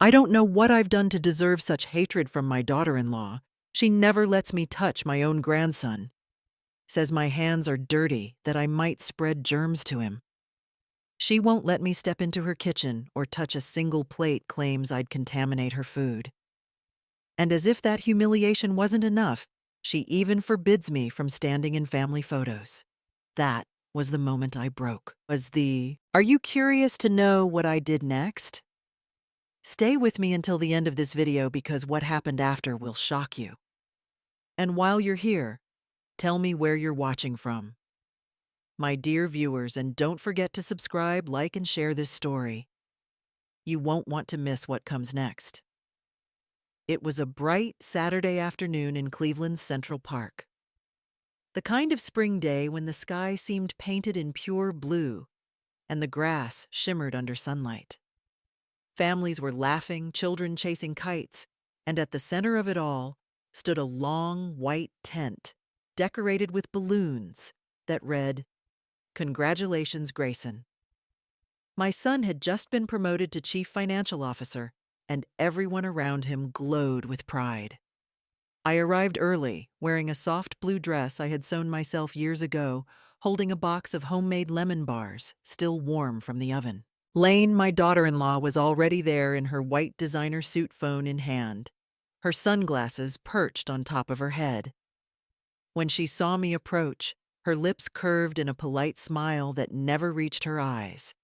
I don't know what I've done to deserve such hatred from my daughter-in-law. She never lets me touch my own grandson. Says my hands are dirty, that I might spread germs to him. She won't let me step into her kitchen or touch a single plate, claims I'd contaminate her food. And as if that humiliation wasn't enough, she even forbids me from standing in family photos. That was the moment I broke. Are you curious to know what I did next? Stay with me until the end of this video because what happened after will shock you. And while you're here, tell me where you're watching from. My dear viewers, and don't forget to subscribe, like, and share this story. You won't want to miss what comes next. It was a bright Saturday afternoon in Cleveland's Central Park. The kind of spring day when the sky seemed painted in pure blue and the grass shimmered under sunlight. Families were laughing, children chasing kites, and at the center of it all stood a long white tent decorated with balloons that read, "Congratulations, Grayson." My son had just been promoted to chief financial officer, and everyone around him glowed with pride. I arrived early, wearing a soft blue dress I had sewn myself years ago, holding a box of homemade lemon bars, still warm from the oven. Lane, my daughter-in-law, was already there in her white designer suit, phone in hand, her sunglasses perched on top of her head. When she saw me approach, her lips curved in a polite smile that never reached her eyes.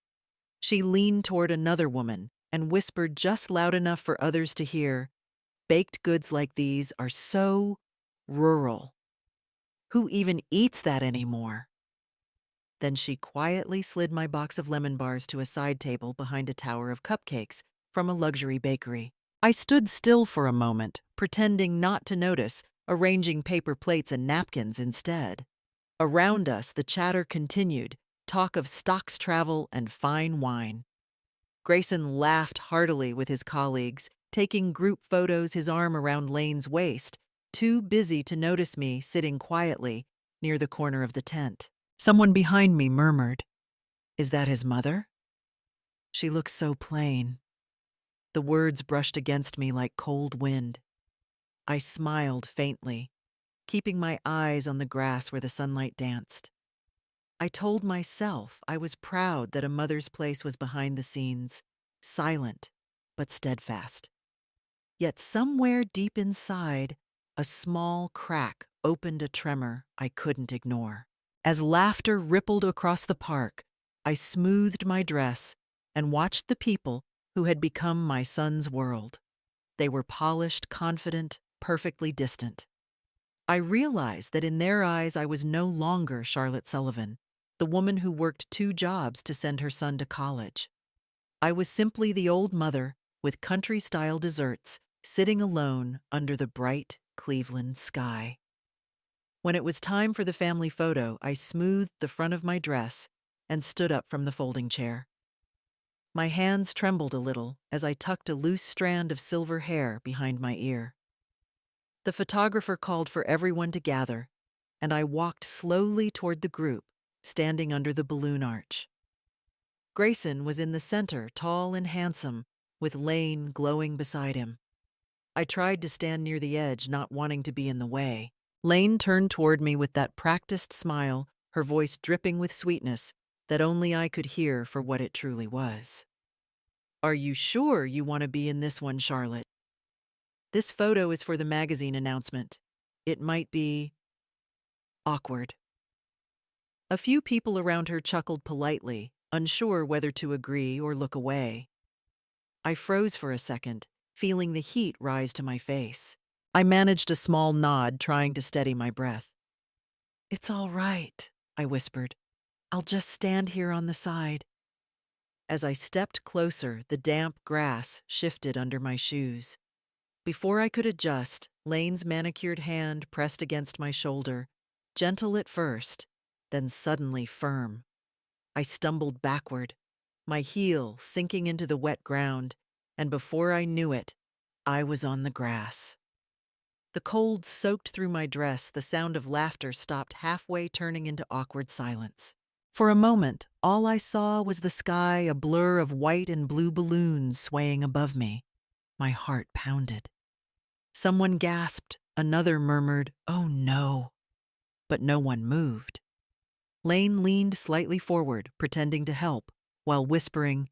She leaned toward another woman and whispered just loud enough for others to hear, "Baked goods like these are so rural. Who even eats that anymore?" Then she quietly slid my box of lemon bars to a side table behind a tower of cupcakes from a luxury bakery. I stood still for a moment, pretending not to notice, arranging paper plates and napkins instead. Around us, the chatter continued, talk of stocks, travel, and fine wine. Grayson laughed heartily with his colleagues, taking group photos, his arm around Lane's waist, too busy to notice me sitting quietly near the corner of the tent. Someone behind me murmured, "Is that his mother? She looks so plain." The words brushed against me like cold wind. I smiled faintly, keeping my eyes on the grass where the sunlight danced. I told myself I was proud that a mother's place was behind the scenes, silent but steadfast. Yet somewhere deep inside, a small crack opened a tremor I couldn't ignore. As laughter rippled across the park, I smoothed my dress and watched the people who had become my son's world. They were polished, confident, perfectly distant. I realized that in their eyes I was no longer Charlotte Sullivan, the woman who worked 2 jobs to send her son to college. I was simply the old mother with country-style desserts, sitting alone under the bright Cleveland sky. When it was time for the family photo, I smoothed the front of my dress and stood up from the folding chair. My hands trembled a little as I tucked a loose strand of silver hair behind my ear. The photographer called for everyone to gather, and I walked slowly toward the group, standing under the balloon arch. Grayson was in the center, tall and handsome, with Lane glowing beside him. I tried to stand near the edge, not wanting to be in the way. Lane turned toward me with that practiced smile, her voice dripping with sweetness that only I could hear for what it truly was. "Are you sure you want to be in this one, Charlotte? This photo is for the magazine announcement. It might be awkward." A few people around her chuckled politely, unsure whether to agree or look away. I froze for a second, feeling the heat rise to my face. I managed a small nod, trying to steady my breath. "It's all right," I whispered. "I'll just stand here on the side." As I stepped closer, the damp grass shifted under my shoes. Before I could adjust, Lane's manicured hand pressed against my shoulder, gentle at first, then suddenly firm. I stumbled backward, my heel sinking into the wet ground, and before I knew it, I was on the grass. The cold soaked through my dress, the sound of laughter stopped halfway, turning into awkward silence. For a moment, all I saw was the sky, a blur of white and blue balloons swaying above me. My heart pounded. Someone gasped, another murmured, "Oh no," but no one moved. Lane leaned slightly forward, pretending to help, while whispering,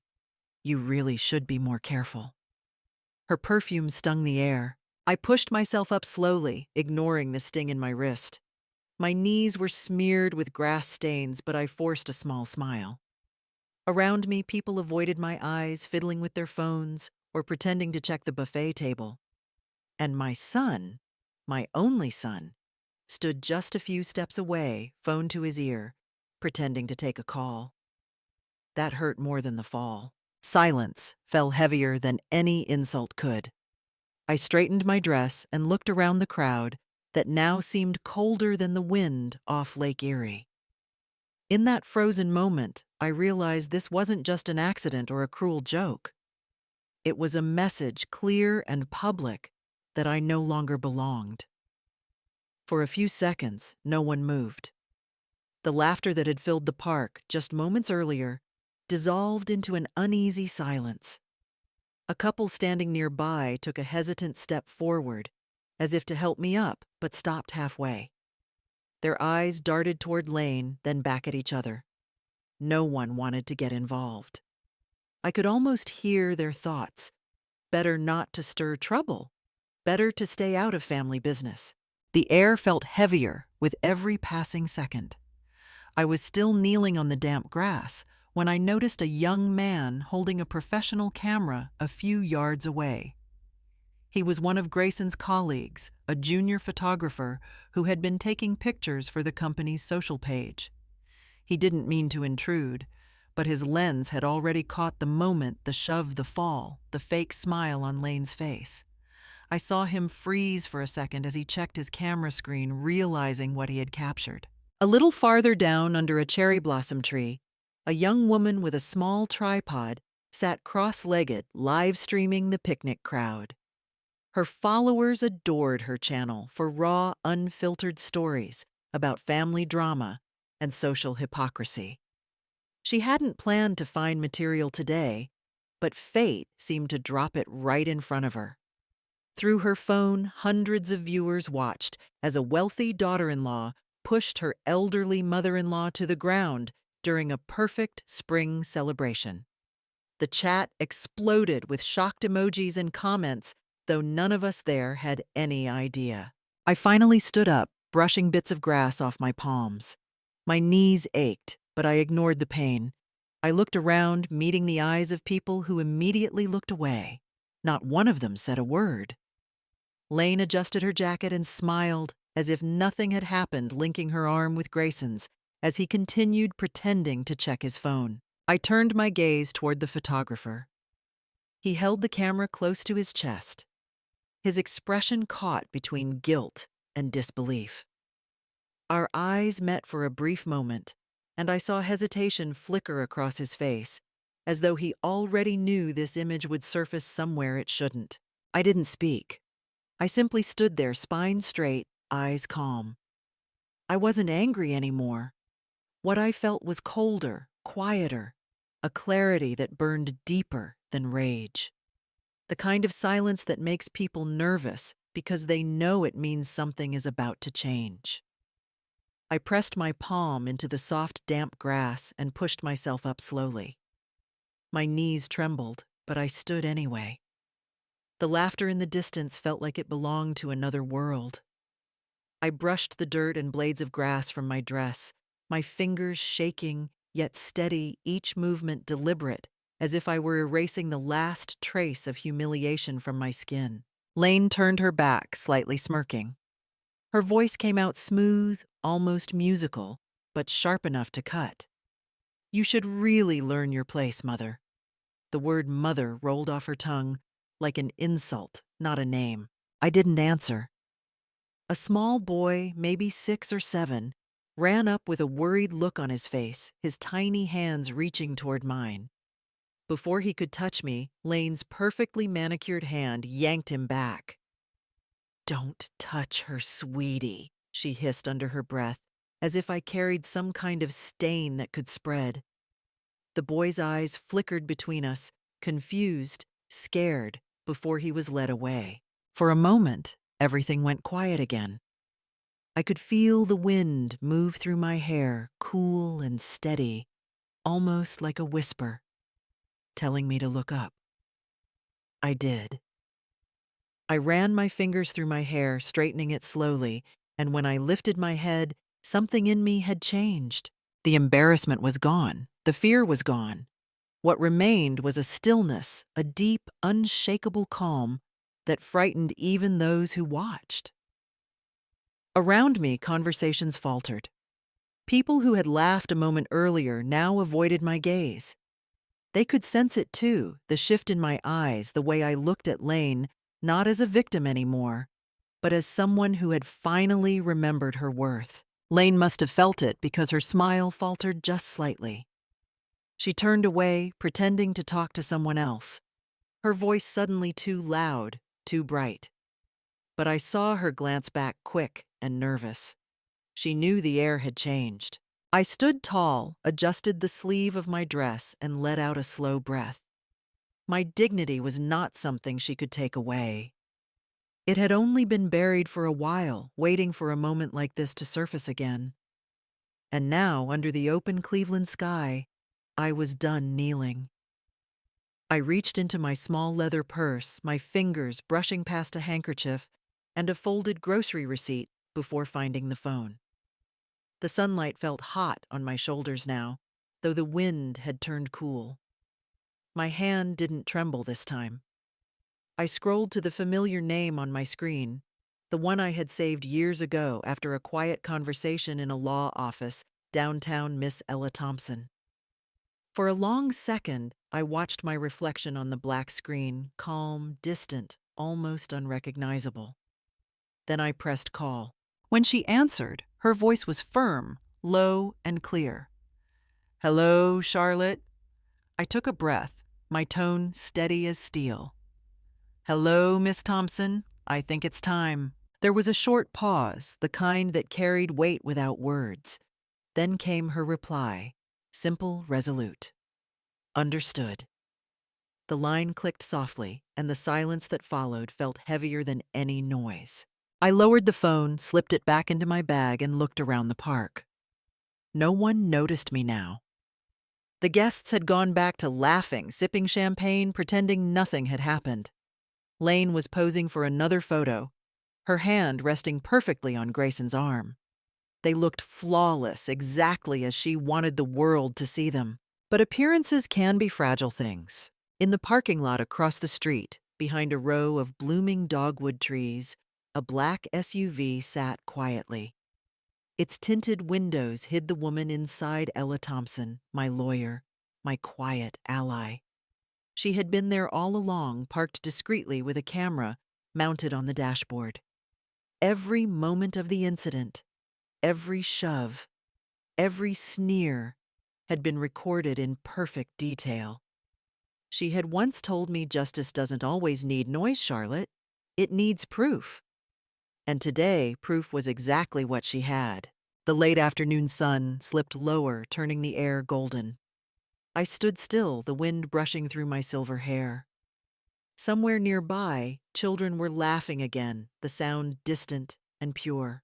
"You really should be more careful." Her perfume stung the air. I pushed myself up slowly, ignoring the sting in my wrist. My knees were smeared with grass stains, but I forced a small smile. Around me, people avoided my eyes, fiddling with their phones or pretending to check the buffet table. And my son, my only son, stood just a few steps away, phone to his ear, pretending to take a call. That hurt more than the fall. Silence fell heavier than any insult could. I straightened my dress and looked around the crowd that now seemed colder than the wind off Lake Erie. In that frozen moment, I realized this wasn't just an accident or a cruel joke. It was a message, clear and public, that I no longer belonged. For a few seconds, no one moved. The laughter that had filled the park just moments earlier dissolved into an uneasy silence. A couple standing nearby took a hesitant step forward, as if to help me up, but stopped halfway. Their eyes darted toward Lane, then back at each other. No one wanted to get involved. I could almost hear their thoughts. Better not to stir trouble. Better to stay out of family business. The air felt heavier with every passing second. I was still kneeling on the damp grass when I noticed a young man holding a professional camera a few yards away. He was one of Grayson's colleagues, a junior photographer who had been taking pictures for the company's social page. He didn't mean to intrude, but his lens had already caught the moment, the shove, the fall, the fake smile on Lane's face. I saw him freeze for a second as he checked his camera screen, realizing what he had captured. A little farther down under a cherry blossom tree, a young woman with a small tripod sat cross-legged, live-streaming the picnic crowd. Her followers adored her channel for raw, unfiltered stories about family drama and social hypocrisy. She hadn't planned to find material today, but fate seemed to drop it right in front of her. Through her phone, hundreds of viewers watched as a wealthy daughter-in-law pushed her elderly mother-in-law to the ground during a perfect spring celebration. The chat exploded with shocked emojis and comments, though none of us there had any idea. I finally stood up, brushing bits of grass off my palms. My knees ached, but I ignored the pain. I looked around, meeting the eyes of people who immediately looked away. Not one of them said a word. Lane adjusted her jacket and smiled, as if nothing had happened, linking her arm with Grayson's, as he continued pretending to check his phone. I turned my gaze toward the photographer. He held the camera close to his chest, his expression caught between guilt and disbelief. Our eyes met for a brief moment, and I saw hesitation flicker across his face, as though he already knew this image would surface somewhere it shouldn't. I didn't speak. I simply stood there, spine straight, eyes calm. I wasn't angry anymore. What I felt was colder, quieter, a clarity that burned deeper than rage. The kind of silence that makes people nervous because they know it means something is about to change. I pressed my palm into the soft, damp grass and pushed myself up slowly. My knees trembled, but I stood anyway. The laughter in the distance felt like it belonged to another world. I brushed the dirt and blades of grass from my dress, my fingers shaking, yet steady, each movement deliberate, as if I were erasing the last trace of humiliation from my skin. Lane turned her back, slightly smirking. Her voice came out smooth, almost musical, but sharp enough to cut. "You should really learn your place, Mother." The word mother rolled off her tongue like an insult, not a name. I didn't answer. A small boy, maybe 6 or 7, ran up with a worried look on his face, his tiny hands reaching toward mine. Before he could touch me, Lane's perfectly manicured hand yanked him back. "Don't touch her, sweetie," she hissed under her breath, as if I carried some kind of stain that could spread. The boy's eyes flickered between us, confused, scared, before he was led away. For a moment, everything went quiet again. I could feel the wind move through my hair, cool and steady, almost like a whisper, telling me to look up. I did. I ran my fingers through my hair, straightening it slowly, and when I lifted my head, something in me had changed. The embarrassment was gone. The fear was gone. What remained was a stillness, a deep, unshakable calm that frightened even those who watched. Around me, conversations faltered. People who had laughed a moment earlier now avoided my gaze. They could sense it too, the shift in my eyes, the way I looked at Lane, not as a victim anymore, but as someone who had finally remembered her worth. Lane must have felt it because her smile faltered just slightly. She turned away, pretending to talk to someone else, her voice suddenly too loud, too bright. But I saw her glance back quick and nervous. She knew the air had changed. I stood tall, adjusted the sleeve of my dress, and let out a slow breath. My dignity was not something she could take away. It had only been buried for a while, waiting for a moment like this to surface again. And now, under the open Cleveland sky, I was done kneeling. I reached into my small leather purse, my fingers brushing past a handkerchief and a folded grocery receipt before finding the phone. The sunlight felt hot on my shoulders now, though the wind had turned cool. My hand didn't tremble this time. I scrolled to the familiar name on my screen, the one I had saved years ago after a quiet conversation in a law office, downtown Miss Ella Thompson. For a long second, I watched my reflection on the black screen, calm, distant, almost unrecognizable. Then I pressed call. When she answered, her voice was firm, low, and clear. "Hello, Charlotte." I took a breath, my tone steady as steel. "Hello, Miss Thompson. I think it's time." There was a short pause, the kind that carried weight without words. Then came her reply, simple, resolute. "Understood." The line clicked softly, and the silence that followed felt heavier than any noise. I lowered the phone, slipped it back into my bag, and looked around the park. No one noticed me now. The guests had gone back to laughing, sipping champagne, pretending nothing had happened. Lane was posing for another photo, her hand resting perfectly on Grayson's arm. They looked flawless, exactly as she wanted the world to see them. But appearances can be fragile things. In the parking lot across the street, behind a row of blooming dogwood trees, a black SUV sat quietly. Its tinted windows hid the woman inside Ella Thompson, my lawyer, my quiet ally. She had been there all along, parked discreetly with a camera mounted on the dashboard. Every moment of the incident, every shove, every sneer had been recorded in perfect detail. She had once told me justice doesn't always need noise, Charlotte. It needs proof. And today, proof was exactly what she had. The late afternoon sun slipped lower, turning the air golden. I stood still, the wind brushing through my silver hair. Somewhere nearby, children were laughing again, the sound distant and pure.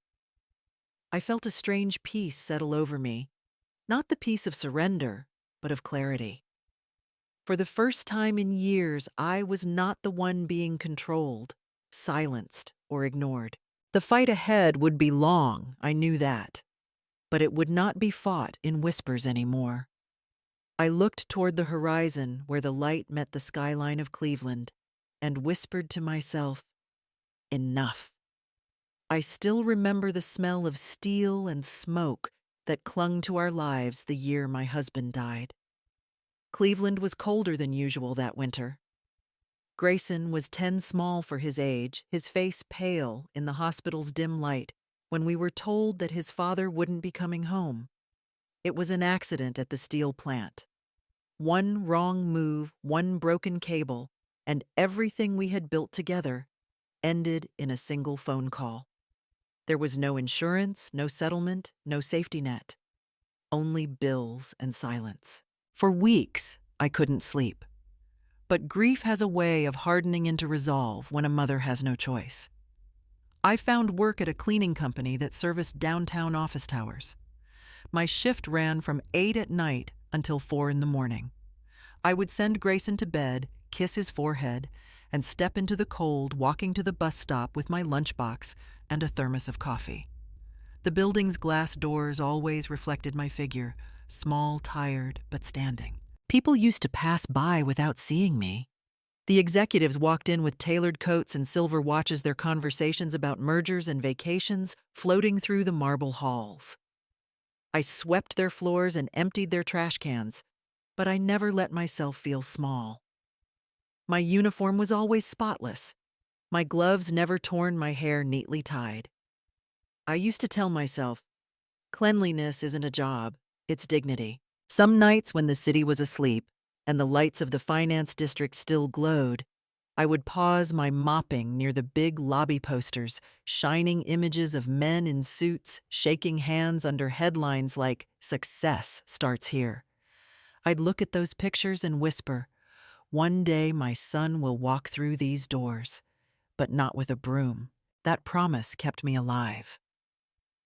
I felt a strange peace settle over me, not the peace of surrender, but of clarity. For the first time in years, I was not the one being controlled, silenced, or ignored. The fight ahead would be long, I knew that, but it would not be fought in whispers anymore. I looked toward the horizon where the light met the skyline of Cleveland and whispered to myself, enough. I still remember the smell of steel and smoke that clung to our lives the year my husband died. Cleveland was colder than usual that winter. Grayson was 10 small for his age, his face pale in the hospital's dim light when we were told that his father wouldn't be coming home. It was an accident at the steel plant. One wrong move, one broken cable, and everything we had built together ended in a single phone call. There was no insurance, no settlement, no safety net. Only bills and silence. For weeks, I couldn't sleep. But grief has a way of hardening into resolve when a mother has no choice. I found work at a cleaning company that serviced downtown office towers. My shift ran from 8 at night until 4 in the morning. I would send Grayson to bed, kiss his forehead, and step into the cold, walking to the bus stop with my lunchbox and a thermos of coffee. The building's glass doors always reflected my figure, small, tired, but standing. People used to pass by without seeing me. The executives walked in with tailored coats and silver watches, their conversations about mergers and vacations floating through the marble halls. I swept their floors and emptied their trash cans, but I never let myself feel small. My uniform was always spotless, my gloves never torn, my hair neatly tied. I used to tell myself, cleanliness isn't a job, it's dignity. Some nights when the city was asleep and the lights of the finance district still glowed, I would pause my mopping near the big lobby posters, shining images of men in suits shaking hands under headlines like "Success starts here." I'd look at those pictures and whisper, "One day my son will walk through these doors, but not with a broom." That promise kept me alive.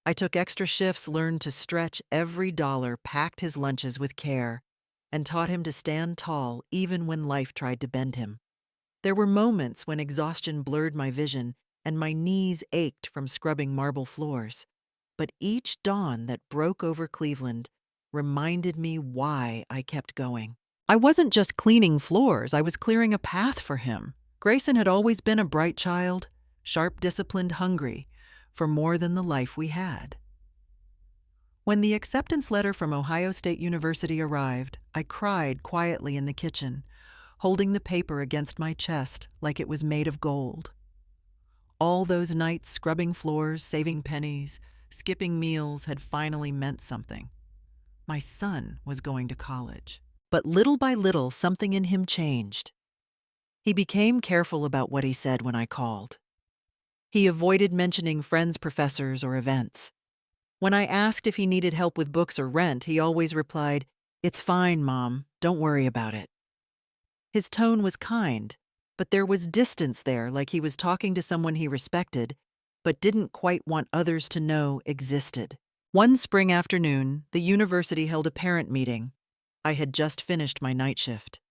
I took extra shifts, learned to stretch every dollar, packed his lunches with care, and taught him to stand tall even when life tried to bend him. There were moments when exhaustion blurred my vision and my knees ached from scrubbing marble floors. But each dawn that broke over Cleveland reminded me why I kept going. I wasn't just cleaning floors, I was clearing a path for him. Grayson had always been a bright child, sharp, disciplined, hungry for more than the life we had. When the acceptance letter from Ohio State University arrived, I cried quietly in the kitchen, holding the paper against my chest like it was made of gold. All those nights scrubbing floors, saving pennies, skipping meals had finally meant something. My son was going to college. But little by little, something in him changed. He became careful about what he said when I called. He avoided mentioning friends, professors, or events. When I asked if he needed help with books or rent, he always replied, "It's fine, Mom. Don't worry about it." His tone was kind, but there was distance there, like he was talking to someone he respected, but didn't quite want others to know existed. One spring afternoon, the university held a parent meeting. I had just finished my night shift.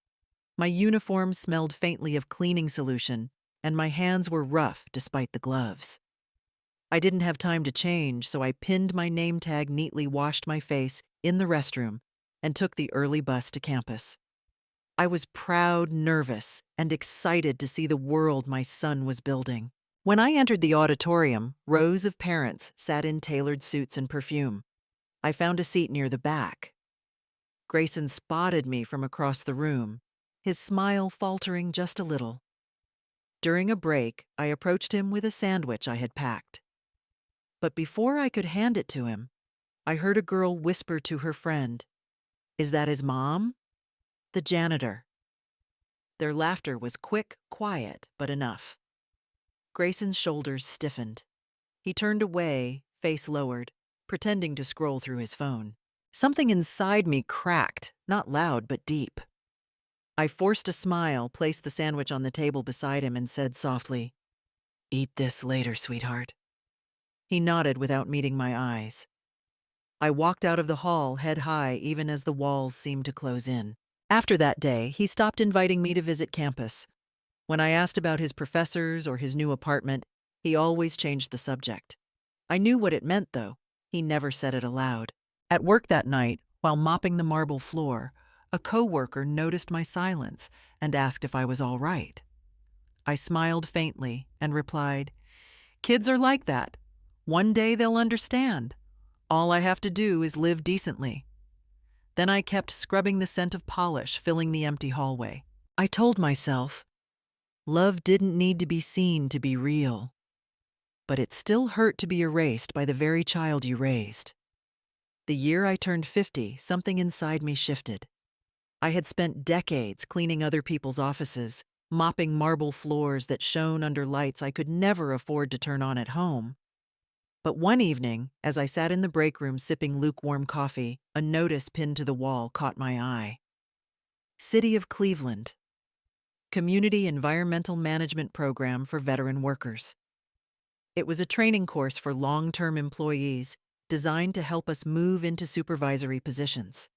My uniform smelled faintly of cleaning solution, and my hands were rough despite the gloves. I didn't have time to change, so I pinned my name tag, neatly washed my face in the restroom, and took the early bus to campus. I was proud, nervous, and excited to see the world my son was building. When I entered the auditorium, rows of parents sat in tailored suits and perfume. I found a seat near the back. Grayson spotted me from across the room, his smile faltering just a little. During a break, I approached him with a sandwich I had packed. But before I could hand it to him, I heard a girl whisper to her friend, "Is that his mom?" The janitor. Their laughter was quick, quiet, but enough. Grayson's shoulders stiffened. He turned away, face lowered, pretending to scroll through his phone. Something inside me cracked, not loud but deep. I forced a smile, placed the sandwich on the table beside him, and said softly, "Eat this later, sweetheart." He nodded without meeting my eyes. I walked out of the hall, head high, even as the walls seemed to close in. After that day, he stopped inviting me to visit campus. When I asked about his professors or his new apartment, he always changed the subject. I knew what it meant, though. He never said it aloud. At work that night, while mopping the marble floor, a coworker noticed my silence and asked if I was all right. I smiled faintly and replied, "Kids are like that. One day they'll understand. All I have to do is live decently." Then I kept scrubbing the scent of polish filling the empty hallway. I told myself, love didn't need to be seen to be real. But it still hurt to be erased by the very child you raised. The year I turned 50, something inside me shifted. I had spent decades cleaning other people's offices, mopping marble floors that shone under lights I could never afford to turn on at home. But one evening, as I sat in the break room sipping lukewarm coffee, a notice pinned to the wall caught my eye. City of Cleveland. Community Environmental Management Program for Veteran Workers. It was a training course for long-term employees designed to help us move into supervisory positions.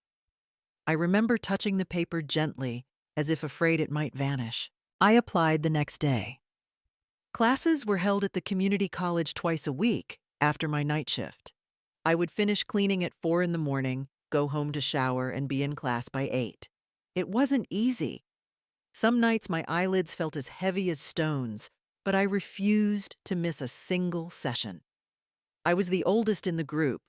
I remember touching the paper gently, as if afraid it might vanish. I applied the next day. Classes were held at the community college twice a week after my night shift. I would finish cleaning at 4 in the morning, go home to shower, and be in class by 8. It wasn't easy. Some nights my eyelids felt as heavy as stones, but I refused to miss a single session. I was the oldest in the group,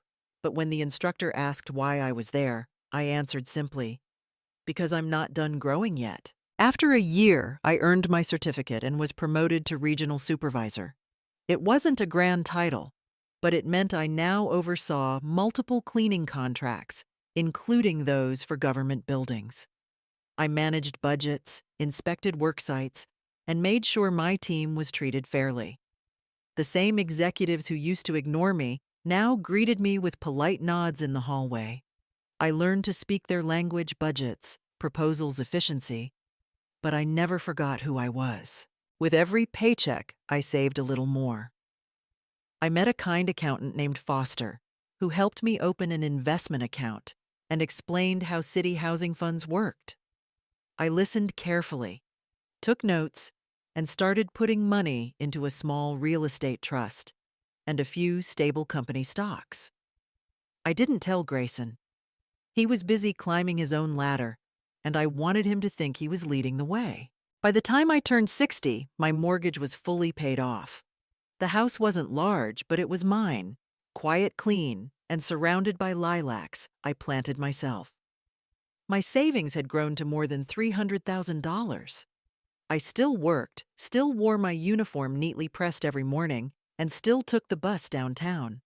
but when the instructor asked why I was there, I answered simply, "Because I'm not done growing yet." After a year, I earned my certificate and was promoted to regional supervisor. It wasn't a grand title, but it meant I now oversaw multiple cleaning contracts, including those for government buildings. I managed budgets, inspected work sites, and made sure my team was treated fairly. The same executives who used to ignore me now greeted me with polite nods in the hallway. I learned to speak their language: budgets, proposals, efficiency, but I never forgot who I was. With every paycheck, I saved a little more. I met a kind accountant named Foster, who helped me open an investment account and explained how city housing funds worked. I listened carefully, took notes, and started putting money into a small real estate trust and a few stable company stocks. I didn't tell Grayson. He was busy climbing his own ladder, and I wanted him to think he was leading the way. By the time I turned 60, my mortgage was fully paid off. The house wasn't large, but it was mine, quiet, clean, and surrounded by lilacs I planted myself. My savings had grown to more than $300,000. I still worked, still wore my uniform neatly pressed every morning, and still took the bus downtown.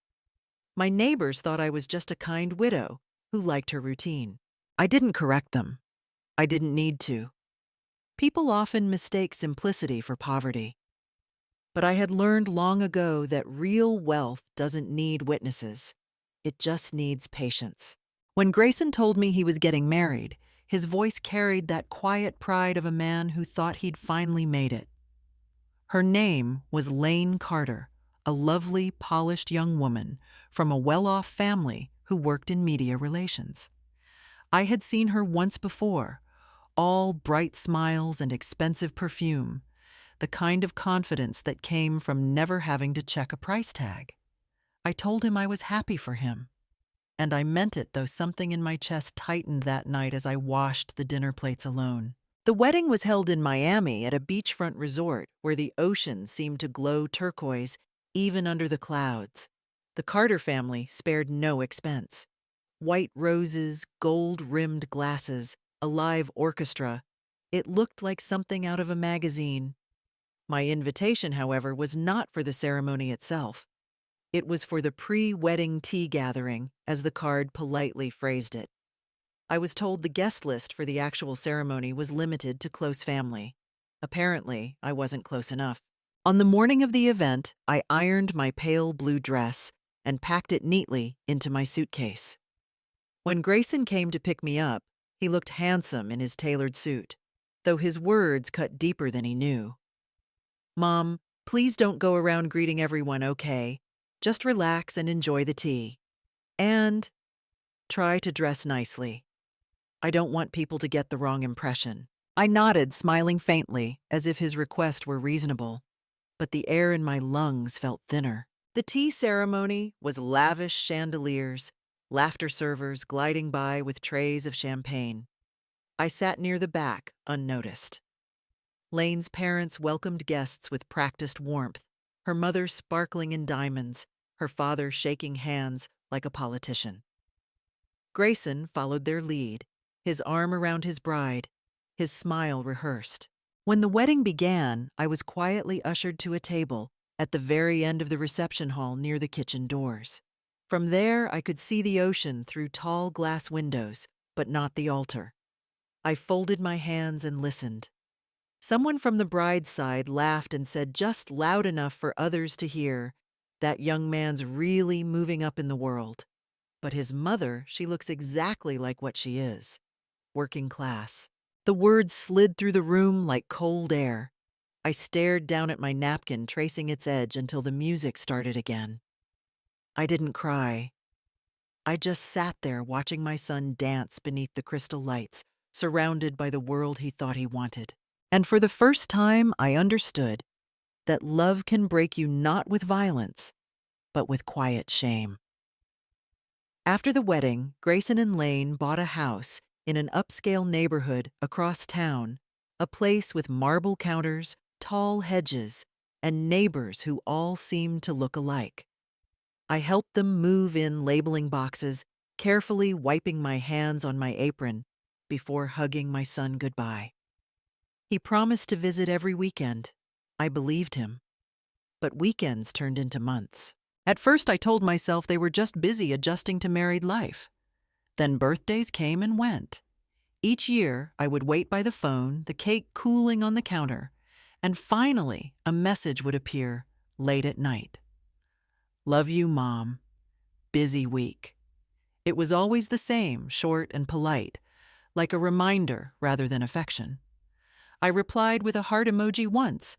My neighbors thought I was just a kind widow who liked her routine. I didn't correct them. I didn't need to. People often mistake simplicity for poverty. But I had learned long ago that real wealth doesn't need witnesses. It just needs patience. When Grayson told me he was getting married, his voice carried that quiet pride of a man who thought he'd finally made it. Her name was Lane Carter, a lovely, polished young woman from a well-off family who worked in media relations. I had seen her once before, all bright smiles and expensive perfume, the kind of confidence that came from never having to check a price tag. I told him I was happy for him. And I meant it, though something in my chest tightened that night as I washed the dinner plates alone. The wedding was held in Miami at a beachfront resort where the ocean seemed to glow turquoise even under the clouds. The Carter family spared no expense. White roses, gold-rimmed glasses, a live orchestra. It looked like something out of a magazine. My invitation, however, was not for the ceremony itself. It was for the pre-wedding tea gathering, as the card politely phrased it. I was told the guest list for the actual ceremony was limited to close family. Apparently, I wasn't close enough. On the morning of the event, I ironed my pale blue dress and packed it neatly into my suitcase. When Grayson came to pick me up, he looked handsome in his tailored suit, though his words cut deeper than he knew. "Mom, please don't go around greeting everyone, okay? Just relax and enjoy the tea. And try to dress nicely. I don't want people to get the wrong impression." I nodded, smiling faintly, as if his request were reasonable, but the air in my lungs felt thinner. The tea ceremony was lavish chandeliers, laughter servers gliding by with trays of champagne. I sat near the back, unnoticed. Lane's parents welcomed guests with practiced warmth, her mother sparkling in diamonds, her father shaking hands like a politician. Grayson followed their lead, his arm around his bride, his smile rehearsed. When the wedding began, I was quietly ushered to a table at the very end of the reception hall near the kitchen doors. From there, I could see the ocean through tall glass windows, but not the altar. I folded my hands and listened. Someone from the bride's side laughed and said just loud enough for others to hear, "That young man's really moving up in the world." But his mother, she looks exactly like what she is, working class. The words slid through the room like cold air. I stared down at my napkin, tracing its edge until the music started again. I didn't cry. I just sat there watching my son dance beneath the crystal lights, surrounded by the world he thought he wanted. And for the first time, I understood that love can break you not with violence, but with quiet shame. After the wedding, Grayson and Lane bought a house in an upscale neighborhood across town, a place with marble counters, tall hedges, and neighbors who all seemed to look alike. I helped them move in labeling boxes, carefully wiping my hands on my apron before hugging my son goodbye. He promised to visit every weekend. I believed him. But weekends turned into months. At first, I told myself they were just busy adjusting to married life. Then birthdays came and went. Each year, I would wait by the phone, the cake cooling on the counter, and finally, a message would appear late at night. Love you, Mom. Busy week. It was always the same, short and polite, like a reminder rather than affection. I replied with a heart emoji once,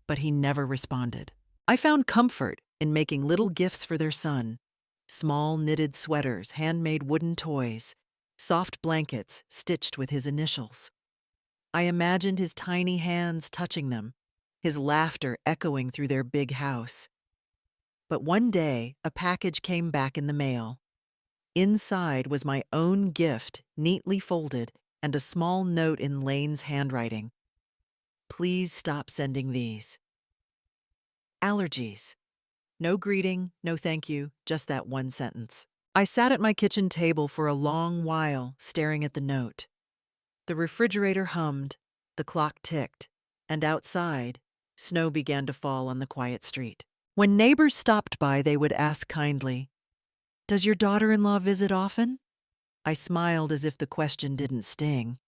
but he never responded. I found comfort in making little gifts for their son: small knitted sweaters, handmade wooden toys, soft blankets stitched with his initials. I imagined his tiny hands touching them, his laughter echoing through their big house. But one day, a package came back in the mail. Inside was my own gift, neatly folded, and a small note in Lane's handwriting. Please stop sending these. Allergies. No greeting, no thank you, just that one sentence. I sat at my kitchen table for a long while, staring at the note. The refrigerator hummed, the clock ticked, and outside, snow began to fall on the quiet street. When neighbors stopped by, they would ask kindly, "Does your daughter-in-law visit often?" I smiled as if the question didn't sting.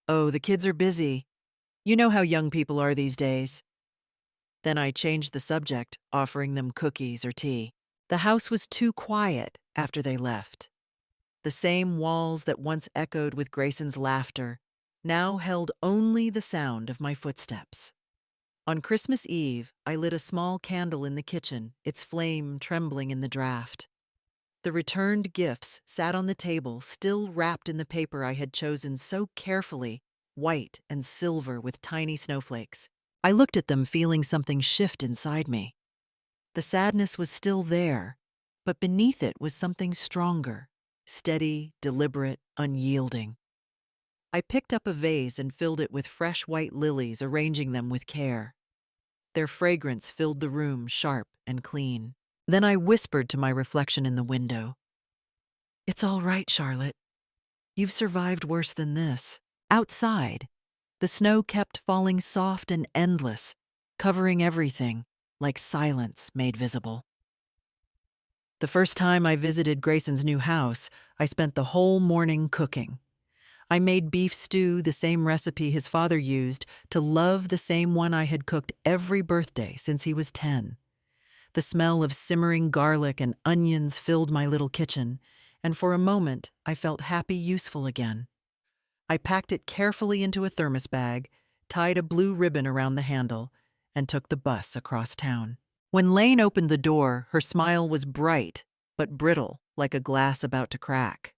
"Oh, the kids are busy. You know how young people are these days." Then I changed the subject, offering them cookies or tea. The house was too quiet after they left. The same walls that once echoed with Grayson's laughter now held only the sound of my footsteps. On Christmas Eve, I lit a small candle in the kitchen, its flame trembling in the draft. The returned gifts sat on the table, still wrapped in the paper I had chosen so carefully, white and silver with tiny snowflakes. I looked at them, feeling something shift inside me. The sadness was still there, but beneath it was something stronger, steady, deliberate, unyielding. I picked up a vase and filled it with fresh white lilies, arranging them with care. Their fragrance filled the room, sharp and clean. Then I whispered to my reflection in the window, "It's all right, Charlotte. You've survived worse than this." Outside, the snow kept falling soft and endless, covering everything, like silence made visible. The first time I visited Grayson's new house, I spent the whole morning cooking. I made beef stew, the same recipe his father used, to love the same one I had cooked every birthday since he was 10. The smell of simmering garlic and onions filled my little kitchen, and for a moment I felt happy, useful again. I packed it carefully into a thermos bag, tied a blue ribbon around the handle, and took the bus across town. When Lane opened the door, her smile was bright, but brittle, like a glass about to crack.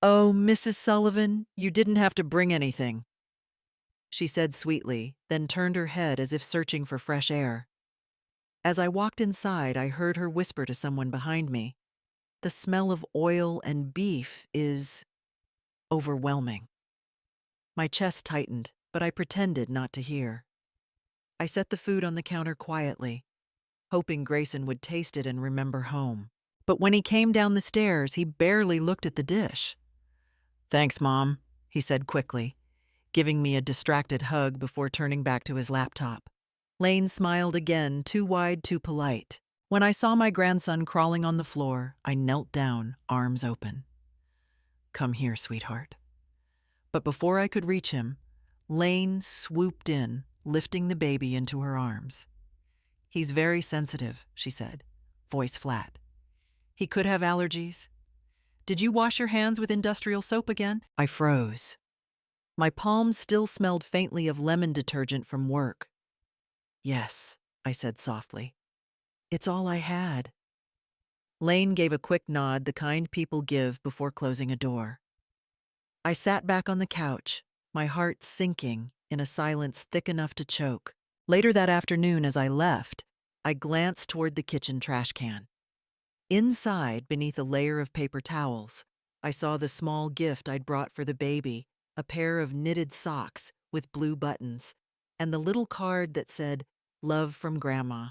"Oh, Mrs. Sullivan, you didn't have to bring anything," she said sweetly, then turned her head as if searching for fresh air. As I walked inside, I heard her whisper to someone behind me, "The smell of oil and beef is overwhelming." My chest tightened, but I pretended not to hear. I set the food on the counter quietly, hoping Grayson would taste it and remember home. But when he came down the stairs, he barely looked at the dish. "Thanks, Mom," he said quickly, giving me a distracted hug before turning back to his laptop. Lane smiled again, too wide, too polite. When I saw my grandson crawling on the floor, I knelt down, arms open. "Come here, sweetheart." But before I could reach him, Lane swooped in, lifting the baby into her arms. "He's very sensitive," she said, voice flat. "He could have allergies. Did you wash your hands with industrial soap again?" I froze. My palms still smelled faintly of lemon detergent from work. "Yes," I said softly. "It's all I had." Lane gave a quick nod, the kind people give before closing a door. I sat back on the couch, my heart sinking in a silence thick enough to choke. Later that afternoon, as I left, I glanced toward the kitchen trash can. Inside, beneath a layer of paper towels, I saw the small gift I'd brought for the baby, a pair of knitted socks with blue buttons, and the little card that said, "Love from Grandma."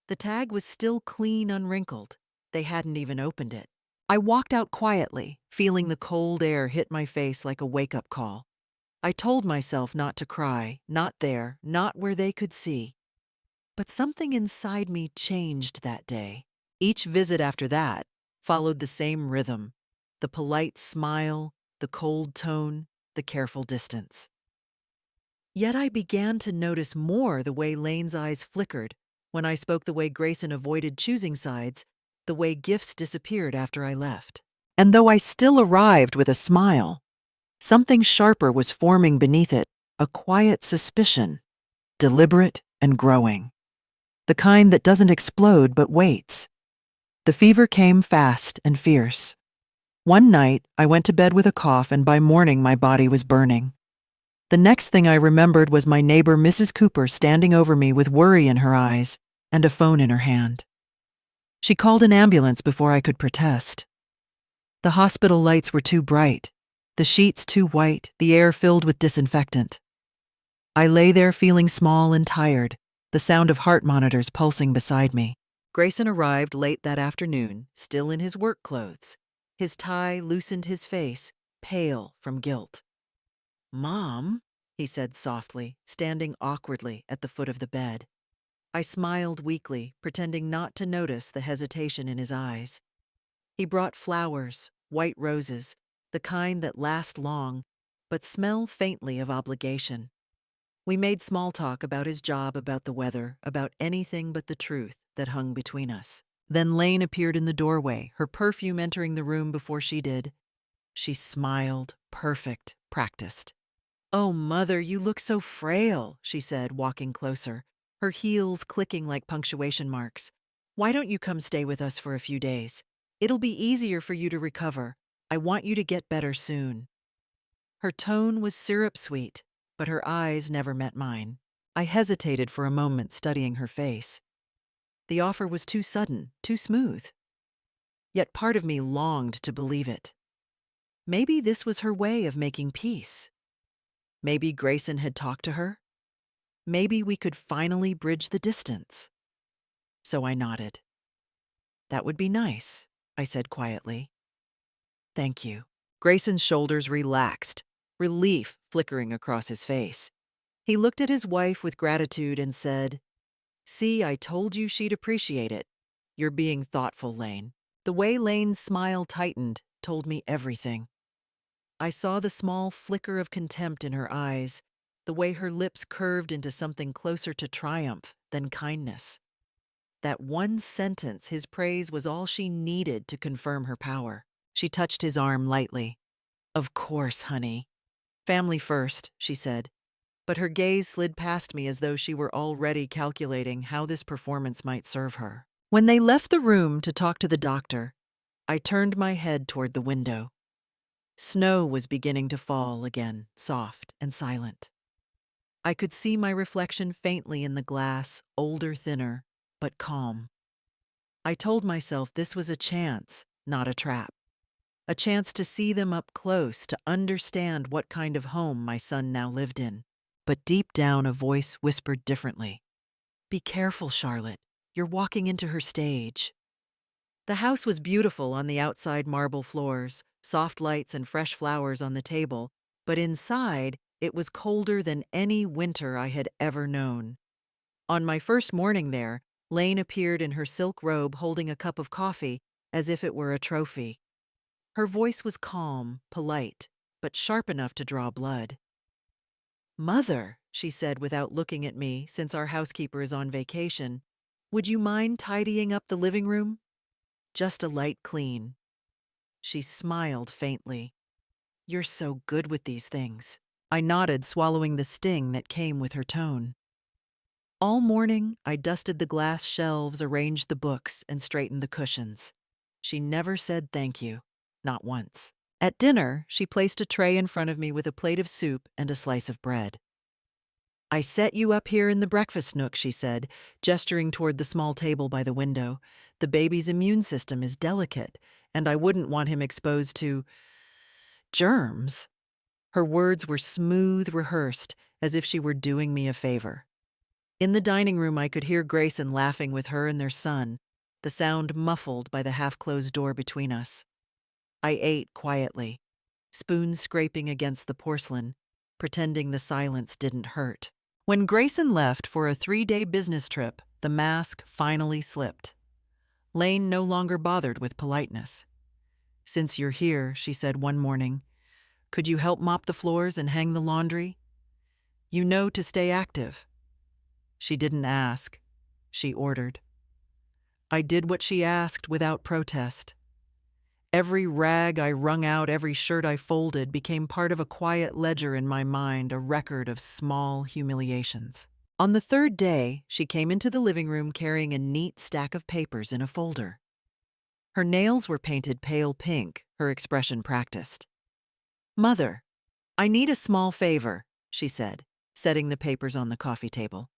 The tag was still clean, unwrinkled. They hadn't even opened it. I walked out quietly, feeling the cold air hit my face like a wake-up call. I told myself not to cry, not there, not where they could see. But something inside me changed that day. Each visit after that followed the same rhythm: the polite smile, the cold tone, the careful distance. Yet I began to notice more the way Lane's eyes flickered when I spoke, the way Grayson avoided choosing sides, the way gifts disappeared after I left. And though I still arrived with a smile, something sharper was forming beneath it, a quiet suspicion, deliberate and growing. The kind that doesn't explode but waits. The fever came fast and fierce. One night, I went to bed with a cough, and by morning my body was burning. The next thing I remembered was my neighbor, Mrs. Cooper, standing over me with worry in her eyes and a phone in her hand. She called an ambulance before I could protest. The hospital lights were too bright, the sheets too white, the air filled with disinfectant. I lay there feeling small and tired, the sound of heart monitors pulsing beside me. Grayson arrived late that afternoon, still in his work clothes. His tie loosened his face, pale from guilt. "Mom," he said softly, standing awkwardly at the foot of the bed. I smiled weakly, pretending not to notice the hesitation in his eyes. He brought flowers, white roses, the kind that last long, but smell faintly of obligation. We made small talk about his job, about the weather, about anything but the truth that hung between us. Then Lane appeared in the doorway, her perfume entering the room before she did. She smiled, perfect, practiced. "Oh, Mother, you look so frail," she said, walking closer, her heels clicking like punctuation marks. "Why don't you come stay with us for a few days? It'll be easier for you to recover. I want you to get better soon." Her tone was syrup sweet, but her eyes never met mine. I hesitated for a moment, studying her face. The offer was too sudden, too smooth. Yet part of me longed to believe it. Maybe this was her way of making peace. Maybe Grayson had talked to her. Maybe we could finally bridge the distance. So I nodded. "That would be nice," I said quietly. "Thank you." Grayson's shoulders relaxed, relief flickering across his face. He looked at his wife with gratitude and said, "See, I told you she'd appreciate it. You're being thoughtful, Lane." The way Lane's smile tightened told me everything. I saw the small flicker of contempt in her eyes, the way her lips curved into something closer to triumph than kindness. That one sentence, his praise, was all she needed to confirm her power. She touched his arm lightly. "Of course, honey. Family first," she said, but her gaze slid past me as though she were already calculating how this performance might serve her. When they left the room to talk to the doctor, I turned my head toward the window. Snow was beginning to fall again, soft and silent. I could see my reflection faintly in the glass, older, thinner, but calm. I told myself this was a chance, not a trap. A chance to see them up close, to understand what kind of home my son now lived in. But deep down, a voice whispered differently. "Be careful, Charlotte. You're walking into her stage." The house was beautiful on the outside, marble floors, soft lights and fresh flowers on the table, but inside it was colder than any winter I had ever known. On my first morning there, Lane appeared in her silk robe holding a cup of coffee as if it were a trophy. Her voice was calm, polite, but sharp enough to draw blood. "Mother," she said without looking at me, since our housekeeper is on vacation, "would you mind tidying up the living room? Just a light clean." She smiled faintly. "You're so good with these things." I nodded, swallowing the sting that came with her tone. All morning, I dusted the glass shelves, arranged the books, and straightened the cushions. She never said thank you, not once. At dinner, she placed a tray in front of me with a plate of soup and a slice of bread. I set you up here in the breakfast nook, she said, gesturing toward the small table by the window. The baby's immune system is delicate, and I wouldn't want him exposed to germs. Her words were smooth, rehearsed, as if she were doing me a favor. In the dining room, I could hear Grayson laughing with her and their son, the sound muffled by the half-closed door between us. I ate quietly, spoons scraping against the porcelain, pretending the silence didn't hurt. When Grayson left for a 3-day business trip, the mask finally slipped. Lane no longer bothered with politeness. "Since you're here," she said one morning, "could you help mop the floors and hang the laundry? You know to stay active." She didn't ask. She ordered. I did what she asked without protest. Every rag I wrung out, every shirt I folded became part of a quiet ledger in my mind, a record of small humiliations. On the 3rd day, she came into the living room carrying a neat stack of papers in a folder. Her nails were painted pale pink, her expression practiced. "Mother, I need a small favor," she said, setting the papers on the coffee table.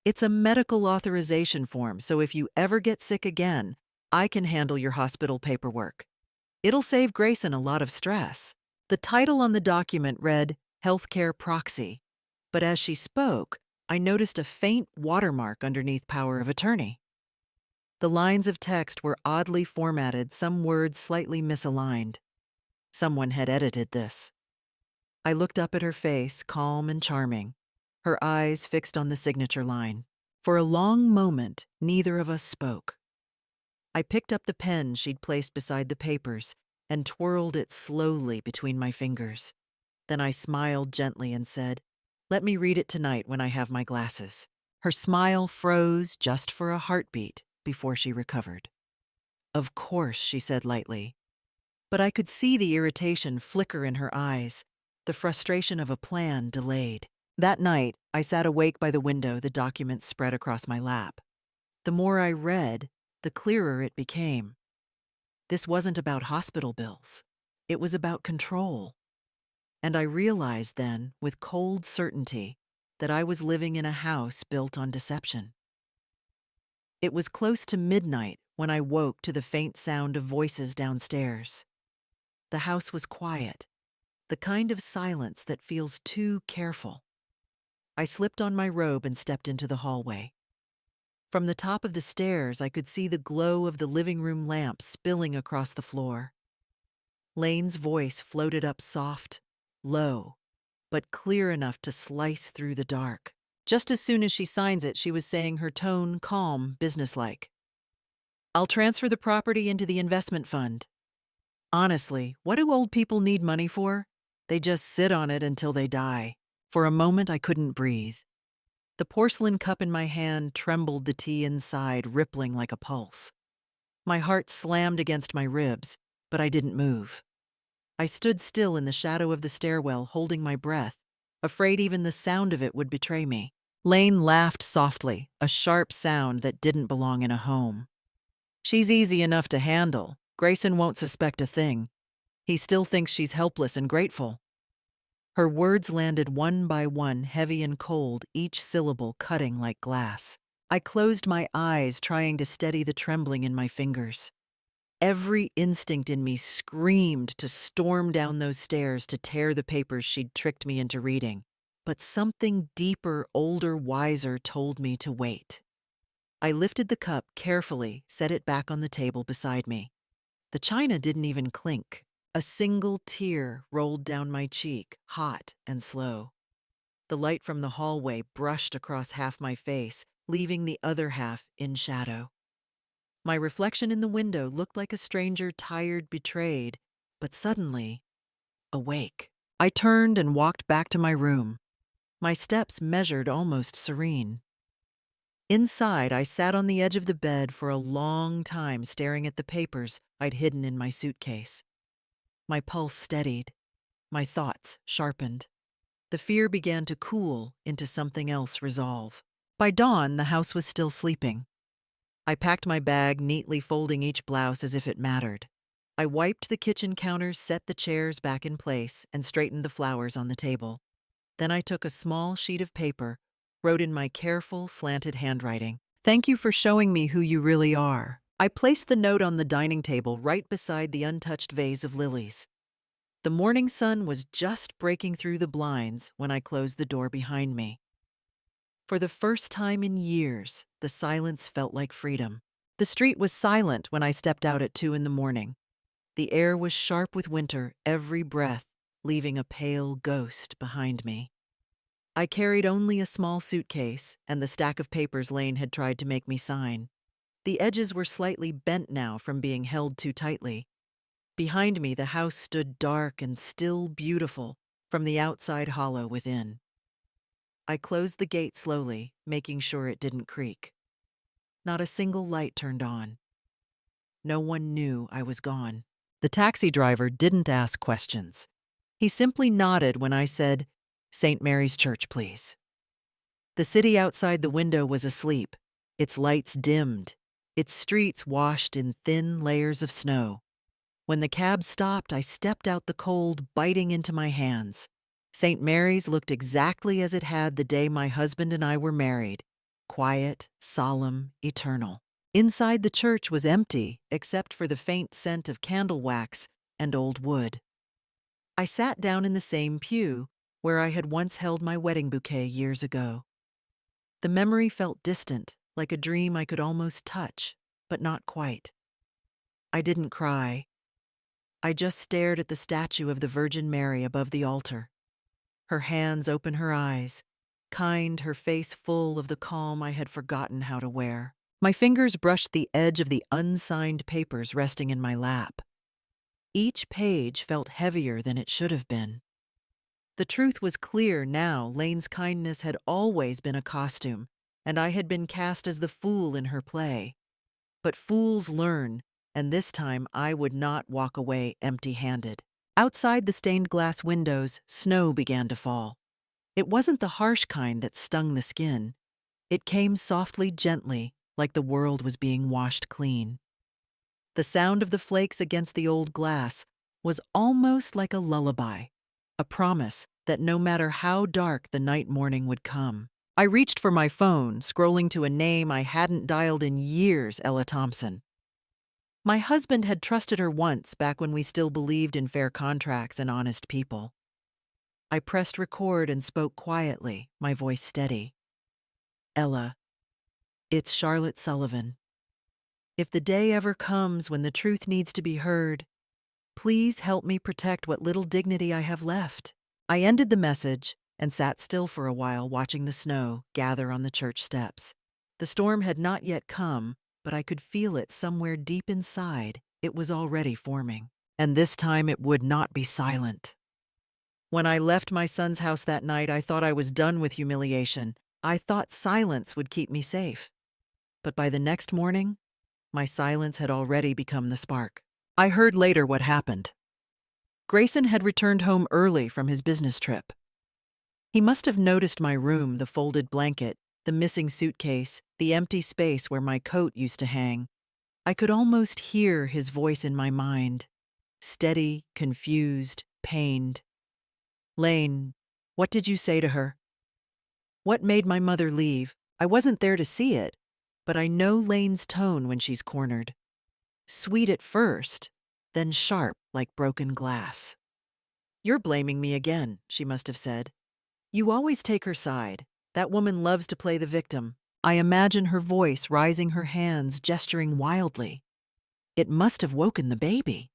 "It's a medical authorization form, so if you ever get sick again, I can handle your hospital paperwork. It'll save Grayson a lot of stress." The title on the document read Healthcare Proxy, but as she spoke, I noticed a faint watermark underneath Power of Attorney. The lines of text were oddly formatted, some words slightly misaligned. Someone had edited this. I looked up at her face, calm and charming, her eyes fixed on the signature line. For a long moment, neither of us spoke. I picked up the pen she'd placed beside the papers and twirled it slowly between my fingers. Then I smiled gently and said, "Let me read it tonight when I have my glasses." Her smile froze just for a heartbeat before she recovered. "Of course," she said lightly. But I could see the irritation flicker in her eyes, the frustration of a plan delayed. That night, I sat awake by the window, the document spread across my lap. The more I read, the clearer it became. This wasn't about hospital bills. It was about control. And I realized then, with cold certainty, that I was living in a house built on deception. It was close to midnight when I woke to the faint sound of voices downstairs. The house was quiet, the kind of silence that feels too careful. I slipped on my robe and stepped into the hallway. From the top of the stairs, I could see the glow of the living room lamp spilling across the floor. Lane's voice floated up soft, low, but clear enough to slice through the dark. Just as soon as she signs it, she was saying, her tone calm, businesslike, "I'll transfer the property into the investment fund. Honestly, what do old people need money for? They just sit on it until they die." For a moment, I couldn't breathe. The porcelain cup in my hand trembled, the tea inside rippling like a pulse. My heart slammed against my ribs, but I didn't move. I stood still in the shadow of the stairwell, holding my breath, afraid even the sound of it would betray me. Lane laughed softly, a sharp sound that didn't belong in a home. "She's easy enough to handle. Grayson won't suspect a thing. He still thinks she's helpless and grateful." Her words landed one by one, heavy and cold, each syllable cutting like glass. I closed my eyes, trying to steady the trembling in my fingers. Every instinct in me screamed to storm down those stairs to tear the papers she'd tricked me into reading. But something deeper, older, wiser told me to wait. I lifted the cup carefully, set it back on the table beside me. The china didn't even clink. A single tear rolled down my cheek, hot and slow. The light from the hallway brushed across half my face, leaving the other half in shadow. My reflection in the window looked like a stranger, tired, betrayed, but suddenly awake. I turned and walked back to my room, my steps measured, almost serene. Inside, I sat on the edge of the bed for a long time, staring at the papers I'd hidden in my suitcase. My pulse steadied, my thoughts sharpened. The fear began to cool into something else resolve. By dawn, the house was still sleeping. I packed my bag, neatly folding each blouse as if it mattered. I wiped the kitchen counters, set the chairs back in place, and straightened the flowers on the table. Then I took a small sheet of paper, wrote in my careful, slanted handwriting, "Thank you for showing me who you really are." I placed the note on the dining table right beside the untouched vase of lilies. The morning sun was just breaking through the blinds when I closed the door behind me. For the first time in years, the silence felt like freedom. The street was silent when I stepped out at 2 in the morning. The air was sharp with winter, every breath leaving a pale ghost behind me. I carried only a small suitcase and the stack of papers Lane had tried to make me sign. The edges were slightly bent now from being held too tightly. Behind me, the house stood dark and still beautiful from the outside hollow within. I closed the gate slowly, making sure it didn't creak. Not a single light turned on. No one knew I was gone. The taxi driver didn't ask questions. He simply nodded when I said, "St. Mary's Church, please." The city outside the window was asleep, its lights dimmed, its streets washed in thin layers of snow. When the cab stopped, I stepped out, the cold biting into my hands. St. Mary's looked exactly as it had the day my husband and I were married, quiet, solemn, eternal. Inside, the church was empty, except for the faint scent of candle wax and old wood. I sat down in the same pew where I had once held my wedding bouquet years ago. The memory felt distant, like a dream I could almost touch, but not quite. I didn't cry. I just stared at the statue of the Virgin Mary above the altar. Her hands open, her eyes, kind, her face full of the calm I had forgotten how to wear. My fingers brushed the edge of the unsigned papers resting in my lap. Each page felt heavier than it should have been. The truth was clear now. Lane's kindness had always been a costume, and I had been cast as the fool in her play. But fools learn, and this time I would not walk away empty-handed. Outside the stained glass windows, snow began to fall. It wasn't the harsh kind that stung the skin. It came softly, gently, like the world was being washed clean. The sound of the flakes against the old glass was almost like a lullaby, a promise that no matter how dark the night morning would come. I reached for my phone, scrolling to a name I hadn't dialed in years, Ella Thompson. My husband had trusted her once, back when we still believed in fair contracts and honest people. I pressed record and spoke quietly, my voice steady. "Ella, it's Charlotte Sullivan. If the day ever comes when the truth needs to be heard, please help me protect what little dignity I have left." I ended the message and sat still for a while, watching the snow gather on the church steps. The storm had not yet come, but I could feel it somewhere deep inside. It was already forming. And this time it would not be silent. When I left my son's house that night, I thought I was done with humiliation. I thought silence would keep me safe. But by the next morning, my silence had already become the spark. I heard later what happened. Grayson had returned home early from his business trip. He must have noticed my room, the folded blanket, the missing suitcase, the empty space where my coat used to hang. I could almost hear his voice in my mind, steady, confused, pained. "Lane, what did you say to her? What made my mother leave? I wasn't there to see it, but I know Lane's tone when she's cornered. Sweet at first, then sharp like broken glass." "You're blaming me again," she must have said. "You always take her side. That woman loves to play the victim." I imagine her voice rising, her hands gesturing wildly. It must have woken the baby.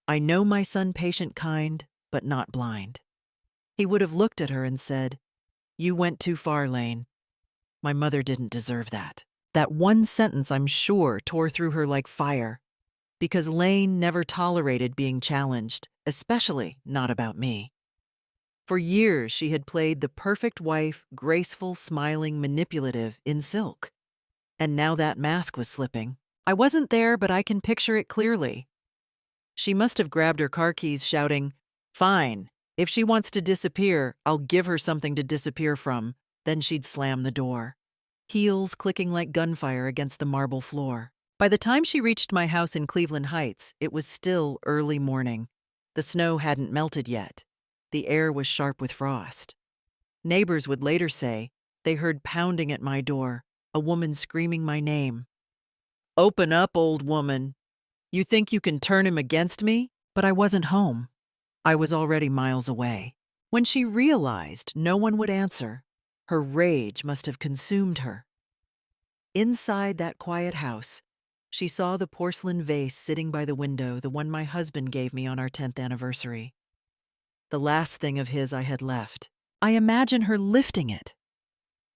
I know my son patient, kind, but not blind. He would have looked at her and said, "You went too far, Lane. My mother didn't deserve that." That one sentence, I'm sure, tore through her like fire, because Lane never tolerated being challenged, especially not about me. For years, she had played the perfect wife, graceful, smiling, manipulative, in silk. And now that mask was slipping. I wasn't there, but I can picture it clearly. She must have grabbed her car keys, shouting, "Fine, If she wants to disappear, I'll give her something to disappear from. Then she'd slam the door, heels clicking like gunfire against the marble floor. By the time she reached my house in Cleveland Heights, it was still early morning. The snow hadn't melted yet. The air was sharp with frost. Neighbors would later say they heard pounding at my door, a woman screaming my name. "Open up, old woman. You think you can turn him against me?" But I wasn't home. I was already miles away. When she realized no one would answer, her rage must have consumed her. Inside that quiet house, she saw the porcelain vase sitting by the window, the one my husband gave me on our 10th anniversary. The last thing of his I had left. I imagine her lifting it,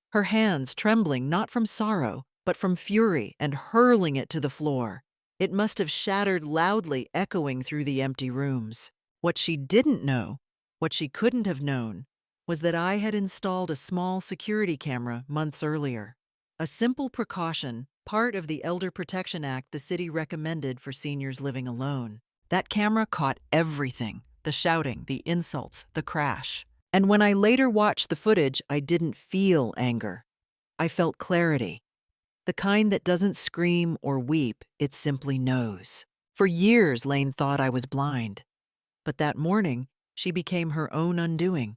her hands trembling not from sorrow, but from fury, and hurling it to the floor. It must have shattered loudly, echoing through the empty rooms. What she didn't know, what she couldn't have known, was that I had installed a small security camera months earlier. A simple precaution, part of the Elder Protection Act the city recommended for seniors living alone. That camera caught everything: the shouting, the insults, the crash. And when I later watched the footage, I didn't feel anger. I felt clarity. The kind that doesn't scream or weep, it simply knows. For years, Lane thought I was blind. But that morning, she became her own undoing.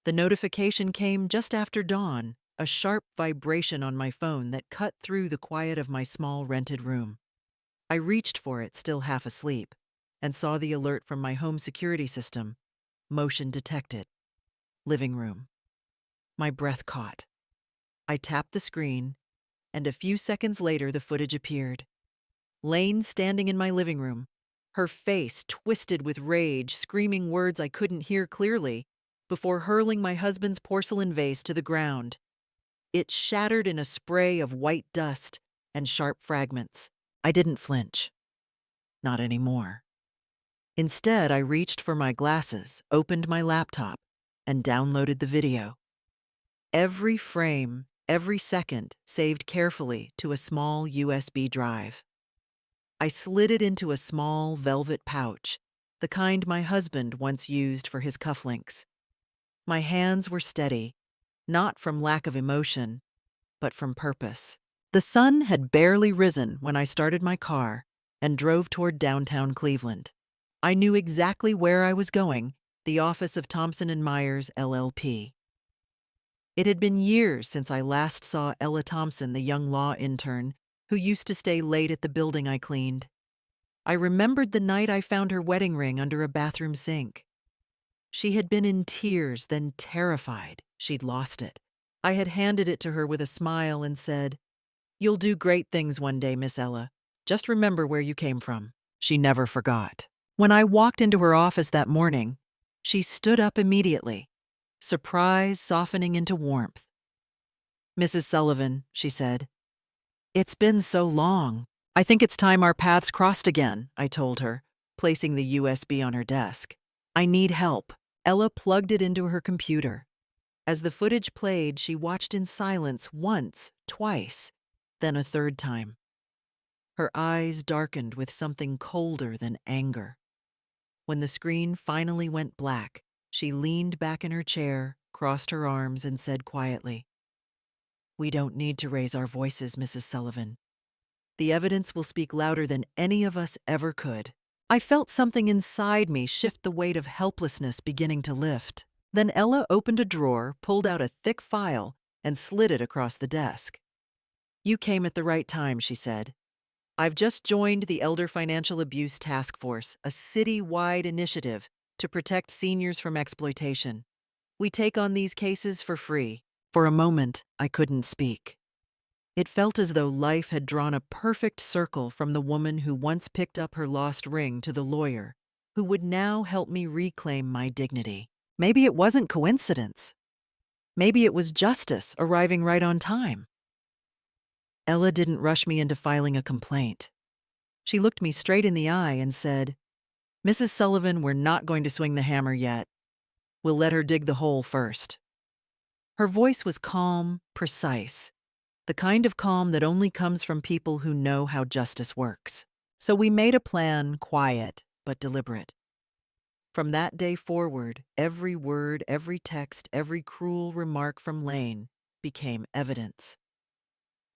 The notification came just after dawn, a sharp vibration on my phone that cut through the quiet of my small rented room. I reached for it, still half asleep, and saw the alert from my home security system. Motion detected. Living room. My breath caught. I tapped the screen, and a few seconds later the footage appeared. Lane standing in my living room, her face twisted with rage, screaming words I couldn't hear clearly, before hurling my husband's porcelain vase to the ground. It shattered in a spray of white dust and sharp fragments. I didn't flinch. Not anymore. Instead, I reached for my glasses, opened my laptop, and downloaded the video. Every frame, every second, saved carefully to a small USB drive. I slid it into a small velvet pouch, the kind my husband once used for his cufflinks. My hands were steady, not from lack of emotion, but from purpose. The sun had barely risen when I started my car and drove toward downtown Cleveland. I knew exactly where I was going: the office of Thompson & Myers, LLP. It had been years since I last saw Ella Thompson, the young law intern who used to stay late at the building I cleaned. I remembered the night I found her wedding ring under a bathroom sink. She had been in tears, then terrified she'd lost it. I had handed it to her with a smile and said, "You'll do great things one day, Miss Ella. Just remember where you came from." She never forgot. When I walked into her office that morning, she stood up immediately, surprise softening into warmth. "Mrs. Sullivan," she said, "it's been so long. I think it's time our paths crossed again," I told her, placing the USB on her desk. "I need help." Ella plugged it into her computer. As the footage played, she watched in silence once, twice, then a third time. Her eyes darkened with something colder than anger. When the screen finally went black, she leaned back in her chair, crossed her arms, and said quietly, "We don't need to raise our voices, Mrs. Sullivan. The evidence will speak louder than any of us ever could." I felt something inside me shift, the weight of helplessness beginning to lift. Then Ella opened a drawer, pulled out a thick file, and slid it across the desk. "You came at the right time," she said. "I've just joined the Elder Financial Abuse Task Force, a city-wide initiative to protect seniors from exploitation. We take on these cases for free." For a moment, I couldn't speak. It felt as though life had drawn a perfect circle from the woman who once picked up her lost ring to the lawyer who would now help me reclaim my dignity. Maybe it wasn't coincidence. Maybe it was justice arriving right on time. Ella didn't rush me into filing a complaint. She looked me straight in the eye and said, "Mrs. Sullivan, we're not going to swing the hammer yet. We'll let her dig the hole first." Her voice was calm, precise, the kind of calm that only comes from people who know how justice works. So we made a plan, quiet but deliberate. From that day forward, every word, every text, every cruel remark from Lane became evidence.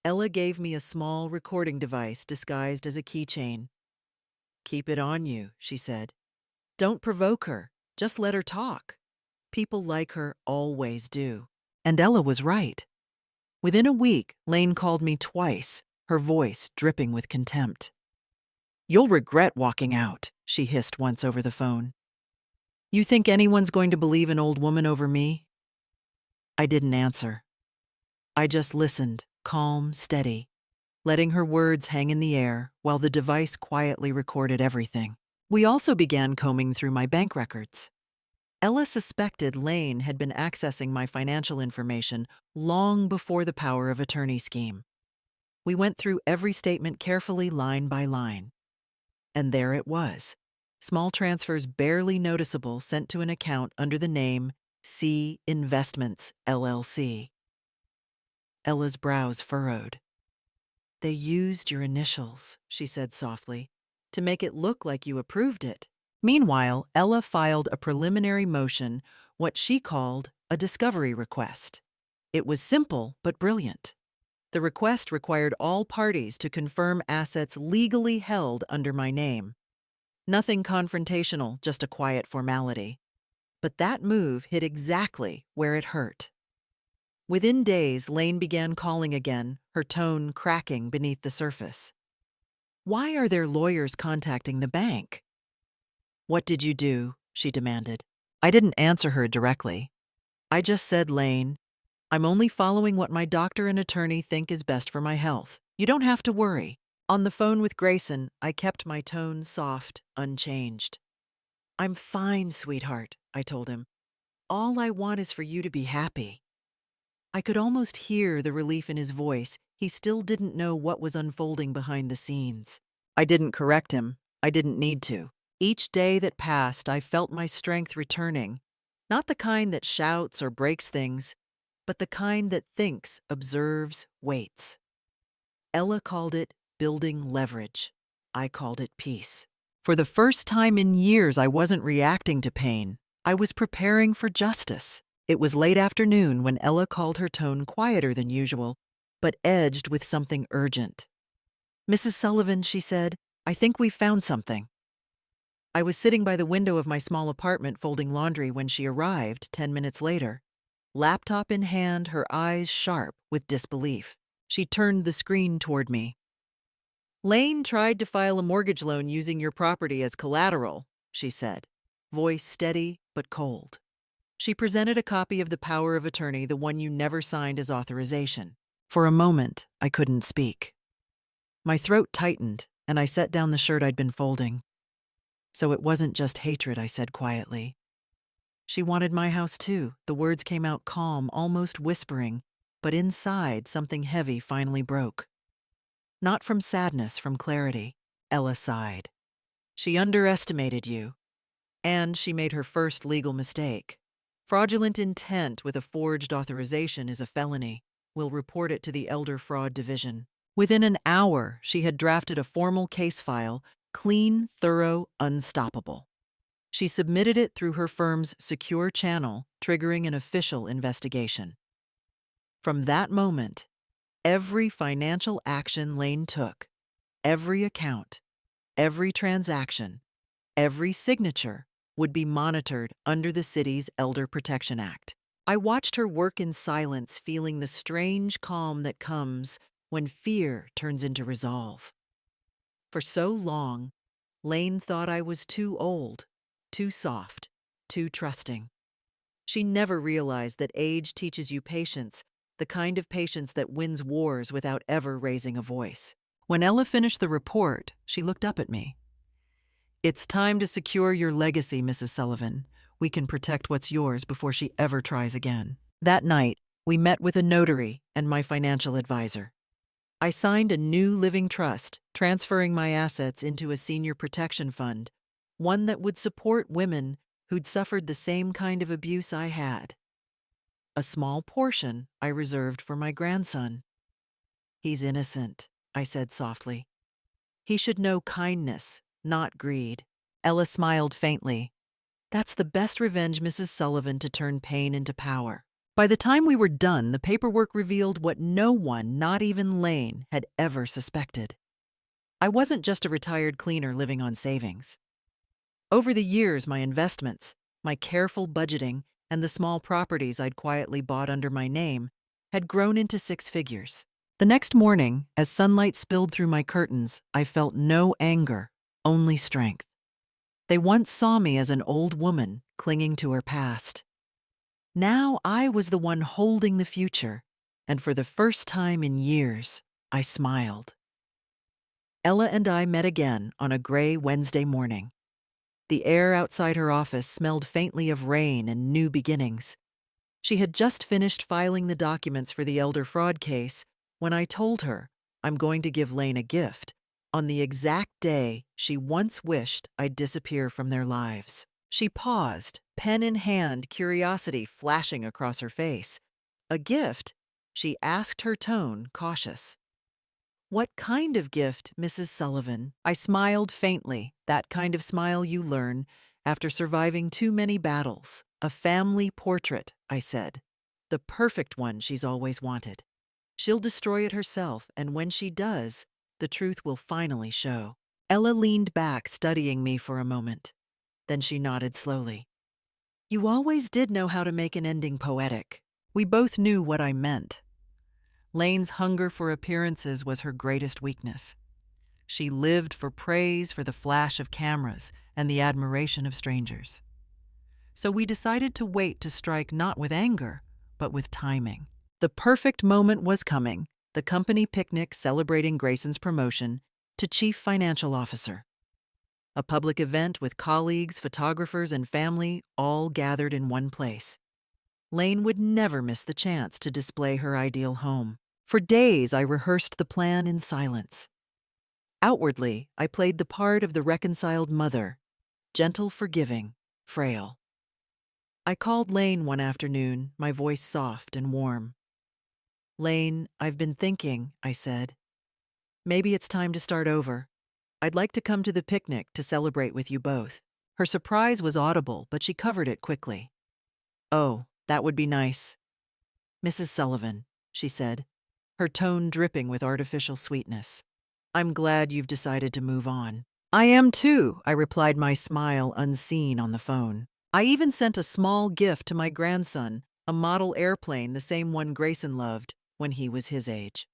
Ella gave me a small recording device disguised as a keychain. "Keep it on you," she said. "Don't provoke her. Just let her talk. People like her always do." And Ella was right. Within a week, Lane called me twice, her voice dripping with contempt. "You'll regret walking out," she hissed once over the phone. "You think anyone's going to believe an old woman over me?" I didn't answer. I just listened, calm, steady, letting her words hang in the air while the device quietly recorded everything. We also began combing through my bank records. Ella suspected Lane had been accessing my financial information long before the power of attorney scheme. We went through every statement carefully, line by line. And there it was. Small transfers barely noticeable sent to an account under the name C Investments, LLC. Ella's brows furrowed. "They used your initials," she said softly, "to make it look like you approved it." Meanwhile, Ella filed a preliminary motion, what she called a discovery request. It was simple but brilliant. The request required all parties to confirm assets legally held under my name. Nothing confrontational, just a quiet formality. But that move hit exactly where it hurt. Within days, Lane began calling again, her tone cracking beneath the surface. "Why are their lawyers contacting the bank?" "What did you do?" she demanded. I didn't answer her directly. I just said, "Lane, I'm only following what my doctor and attorney think is best for my health. You don't have to worry." On the phone with Grayson, I kept my tone soft, unchanged. "I'm fine, sweetheart," I told him. "All I want is for you to be happy." I could almost hear the relief in his voice. He still didn't know what was unfolding behind the scenes. I didn't correct him. I didn't need to. Each day that passed, I felt my strength returning. Not the kind that shouts or breaks things, but the kind that thinks, observes, waits. Ella called it building leverage. I called it peace. For the first time in years, I wasn't reacting to pain. I was preparing for justice. It was late afternoon when Ella called, her tone quieter than usual, but edged with something urgent. "Mrs. Sullivan," she said, "I think we've found something." I was sitting by the window of my small apartment folding laundry when she arrived 10 minutes later. Laptop in hand, her eyes sharp with disbelief. She turned the screen toward me. "Lane tried to file a mortgage loan using your property as collateral," she said, voice steady but cold. She presented a copy of the power of attorney, the one you never signed as authorization. For a moment, I couldn't speak. My throat tightened, and I set down the shirt I'd been folding. "So it wasn't just hatred," I said quietly. "She wanted my house too." The words came out calm, almost whispering, but inside something heavy finally broke. "Not from sadness, from clarity." Ella sighed. "She underestimated you. And she made her first legal mistake. Fraudulent intent with a forged authorization is a felony. We'll report it to the Elder Fraud Division." Within an hour, she had drafted a formal case file, clean, thorough, unstoppable. She submitted it through her firm's secure channel, triggering an official investigation. From that moment, every financial action Lane took, every account, every transaction, every signature would be monitored under the city's Elder Protection Act. I watched her work in silence, feeling the strange calm that comes when fear turns into resolve. For so long, Lane thought I was too old, too soft, too trusting. She never realized that age teaches you patience, the kind of patience that wins wars without ever raising a voice. When Ella finished the report, she looked up at me. "It's time to secure your legacy, Mrs. Sullivan. We can protect what's yours before she ever tries again." That night, we met with a notary and my financial advisor. I signed a new living trust, transferring my assets into a senior protection fund, one that would support women who'd suffered the same kind of abuse I had. A small portion I reserved for my grandson. "He's innocent," I said softly. "He should know kindness, not greed." Ella smiled faintly. That's the best revenge, Mrs. Sullivan, to turn pain into power. By the time we were done, the paperwork revealed what no one, not even Lane, had ever suspected. I wasn't just a retired cleaner living on savings. Over the years, my investments, my careful budgeting, and the small properties I'd quietly bought under my name had grown into six figures. The next morning, as sunlight spilled through my curtains, I felt no anger, only strength. They once saw me as an old woman clinging to her past. Now I was the one holding the future, and for the first time in years, I smiled. Ella and I met again on a gray Wednesday morning. The air outside her office smelled faintly of rain and new beginnings. She had just finished filing the documents for the elder fraud case when I told her I'm going to give Lane a gift on the exact day she once wished I'd disappear from their lives. She paused, pen in hand, curiosity flashing across her face. A gift? She asked, her tone cautious. What kind of gift, Mrs. Sullivan? I smiled faintly, that kind of smile you learn after surviving too many battles. A family portrait, I said. The perfect one she's always wanted. She'll destroy it herself, and when she does, the truth will finally show. Ella leaned back, studying me for a moment. Then she nodded slowly. You always did know how to make an ending poetic. We both knew what I meant. Lane's hunger for appearances was her greatest weakness. She lived for praise, for the flash of cameras, and the admiration of strangers. So we decided to wait to strike not with anger, but with timing. The perfect moment was coming, the company picnic celebrating Grayson's promotion to Chief Financial Officer. A public event with colleagues, photographers, and family all gathered in one place. Lane would never miss the chance to display her ideal home. For days, I rehearsed the plan in silence. Outwardly, I played the part of the reconciled mother, gentle, forgiving, frail. I called Lane one afternoon, my voice soft and warm. Lane, I've been thinking, I said. Maybe it's time to start over. I'd like to come to the picnic to celebrate with you both. Her surprise was audible, but she covered it quickly. Oh, that would be nice. Mrs. Sullivan, she said, her tone dripping with artificial sweetness. I'm glad you've decided to move on. I am too, I replied, my smile unseen on the phone. I even sent a small gift to my grandson, a model airplane, the same one Grayson loved when he was his age.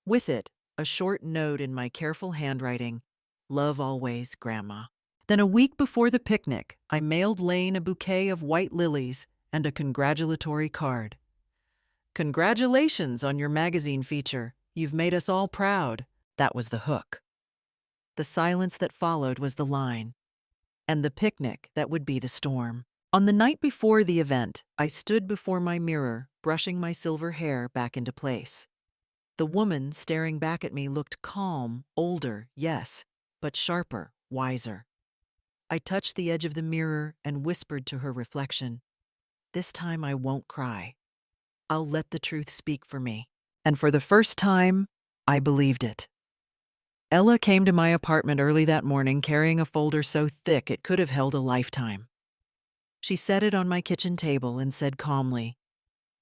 With it, a short note in my careful handwriting, Love always, Grandma. Then a week before the picnic, I mailed Lane a bouquet of white lilies and a congratulatory card. Congratulations on your magazine feature. You've made us all proud. That was the hook. The silence that followed was the line, and the picnic that would be the storm. On the night before the event, I stood before my mirror, brushing my silver hair back into place. The woman staring back at me looked calm, older, yes, but sharper, wiser. I touched the edge of the mirror and whispered to her reflection, "This time I won't cry. I'll let the truth speak for me." And for the first time, I believed it. Ella came to my apartment early that morning carrying a folder so thick it could have held a lifetime. She set it on my kitchen table and said calmly,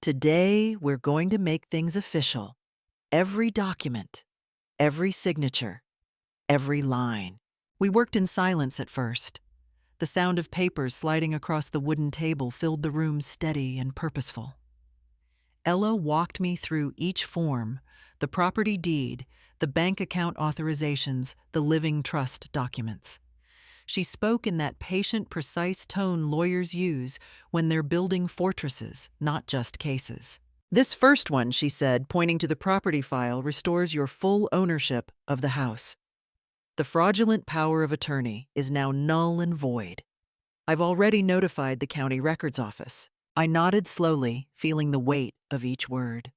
"Today we're going to make things official. Every document, every signature, every line." We worked in silence at first. The sound of papers sliding across the wooden table filled the room steady and purposeful. Ella walked me through each form, the property deed, the bank account authorizations, the living trust documents. She spoke in that patient, precise tone lawyers use when they're building fortresses, not just cases. "This first one," she said, pointing to the property file, "restores your full ownership of the house. The fraudulent power of attorney is now null and void. I've already notified the county records office." I nodded slowly, feeling the weight of each word.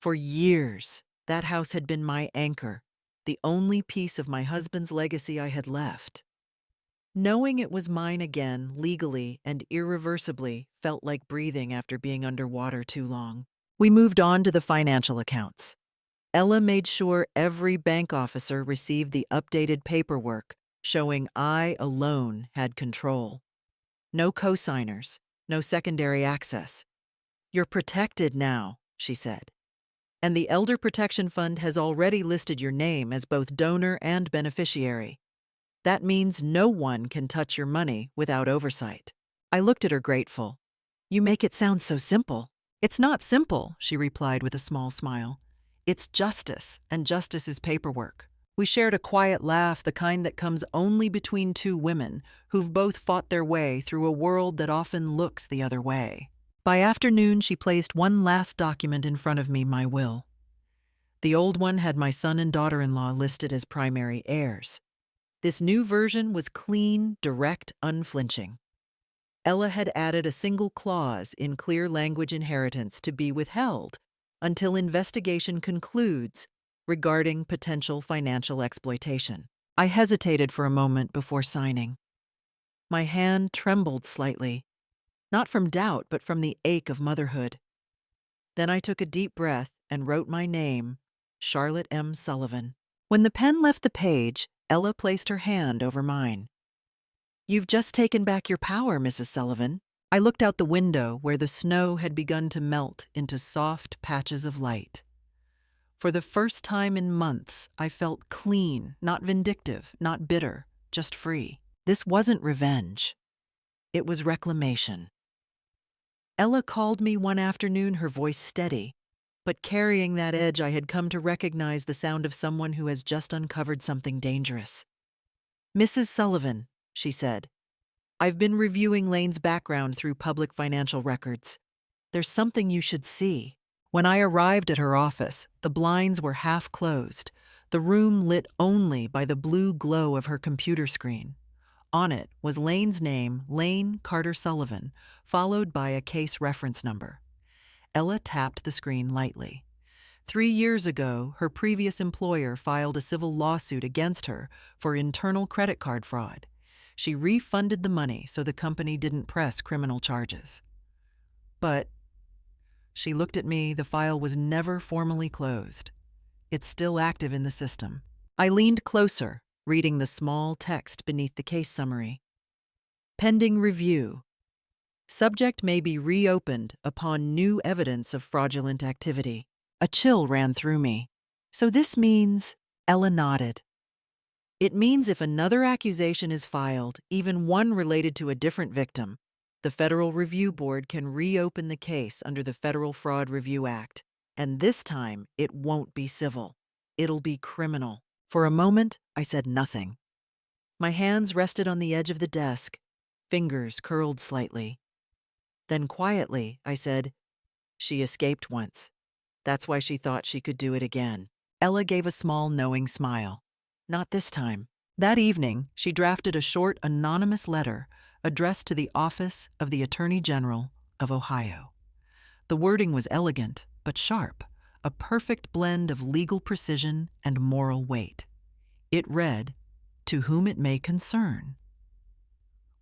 For years, that house had been my anchor, the only piece of my husband's legacy I had left. Knowing it was mine again, legally and irreversibly, felt like breathing after being underwater too long. We moved on to the financial accounts. Ella made sure every bank officer received the updated paperwork, showing I alone had control. No cosigners, no secondary access. You're protected now, she said. And the Elder Protection Fund has already listed your name as both donor and beneficiary. That means no one can touch your money without oversight. I looked at her grateful. You make it sound so simple. It's not simple, she replied with a small smile. It's justice, and justice is paperwork. We shared a quiet laugh, the kind that comes only between two women who've both fought their way through a world that often looks the other way. By afternoon, she placed one last document in front of me, my will. The old one had my son and daughter-in-law listed as primary heirs. This new version was clean, direct, unflinching. Ella had added a single clause in clear language inheritance to be withheld until investigation concludes regarding potential financial exploitation. I hesitated for a moment before signing. My hand trembled slightly, not from doubt, but from the ache of motherhood. Then I took a deep breath and wrote my name, Charlotte M. Sullivan. When the pen left the page, Ella placed her hand over mine. You've just taken back your power, Mrs. Sullivan. I looked out the window where the snow had begun to melt into soft patches of light. For the first time in months, I felt clean, not vindictive, not bitter, just free. This wasn't revenge. It was reclamation. Ella called me one afternoon, her voice steady, but carrying that edge I had come to recognize the sound of someone who has just uncovered something dangerous. Mrs. Sullivan, she said, I've been reviewing Lane's background through public financial records. There's something you should see. When I arrived at her office, the blinds were half closed, the room lit only by the blue glow of her computer screen. On it was Lane's name, Lane Carter Sullivan, followed by a case reference number. Ella tapped the screen lightly. 3 years ago, her previous employer filed a civil lawsuit against her for internal credit card fraud. She refunded the money so the company didn't press criminal charges. But she looked at me. The file was never formally closed. It's still active in the system. I leaned closer, reading the small text beneath the case summary. Pending review. Subject may be reopened upon new evidence of fraudulent activity. A chill ran through me. So this means, Ella nodded. It means if another accusation is filed, even one related to a different victim, the Federal Review Board can reopen the case under the Federal Fraud Review Act. And this time, it won't be civil. It'll be criminal. For a moment, I said nothing. My hands rested on the edge of the desk, fingers curled slightly. Then quietly, I said, she escaped once. That's why she thought she could do it again. Ella gave a small, knowing smile. Not this time. That evening, she drafted a short, anonymous letter addressed to the Office of the Attorney General of Ohio. The wording was elegant, but sharp, a perfect blend of legal precision and moral weight. It read, "To whom it may concern.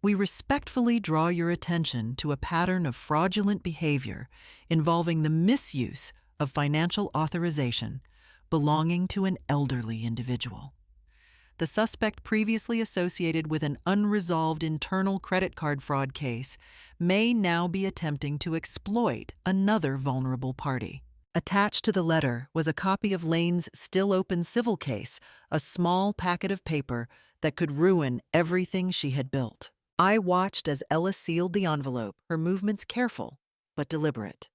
We respectfully draw your attention to a pattern of fraudulent behavior involving the misuse of financial authorization belonging to an elderly individual. The suspect previously associated with an unresolved internal credit card fraud case may now be attempting to exploit another vulnerable party." Attached to the letter was a copy of Lane's still open civil case, a small packet of paper that could ruin everything she had built. I watched as Ella sealed the envelope, her movements careful but deliberate.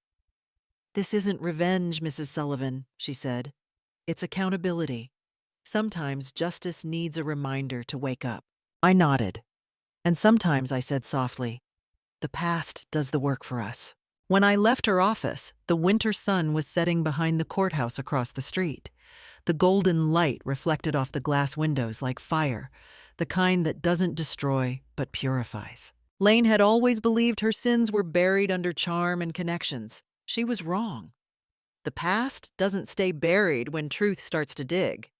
"This isn't revenge, Mrs. Sullivan," she said. "It's accountability. Sometimes justice needs a reminder to wake up." I nodded. "And sometimes," I said softly, "the past does the work for us." When I left her office, the winter sun was setting behind the courthouse across the street. The golden light reflected off the glass windows like fire, the kind that doesn't destroy but purifies. Lane had always believed her sins were buried under charm and connections. She was wrong. The past doesn't stay buried when truth starts to dig.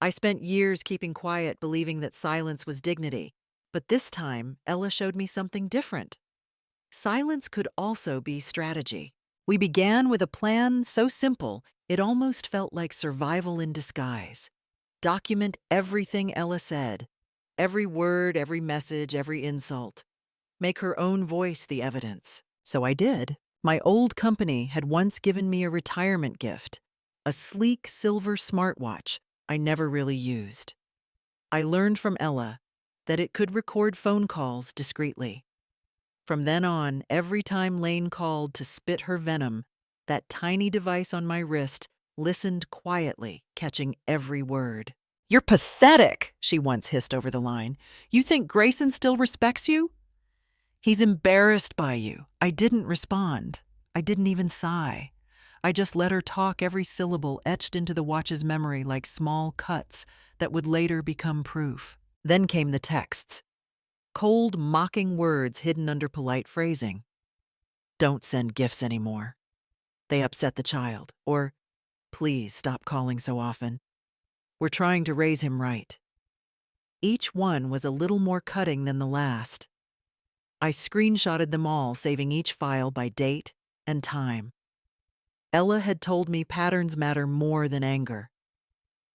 I spent years keeping quiet, believing that silence was dignity. But this time, Ella showed me something different. Silence could also be strategy. We began with a plan so simple, it almost felt like survival in disguise. Document everything Ella said. Every word, every message, every insult. make her own voice the evidence. So I did. My old company had once given me a retirement gift, a sleek silver smartwatch I never really used. I learned from Ella that it could record phone calls discreetly. From then on, every time Lane called to spit her venom, that tiny device on my wrist listened quietly, catching every word. "You're pathetic," she once hissed over the line. "You think Grayson still respects you?" "He's embarrassed by you." I didn't respond. I didn't even sigh. I just let her talk, every syllable etched into the watch's memory like small cuts that would later become proof. Then came the texts. Cold, mocking words hidden under polite phrasing. "Don't send gifts anymore. They upset the child." Or, "Please stop calling so often. We're trying to raise him right." Each one was a little more cutting than the last. I screenshotted them all, saving each file by date and time. Ella had told me patterns matter more than anger.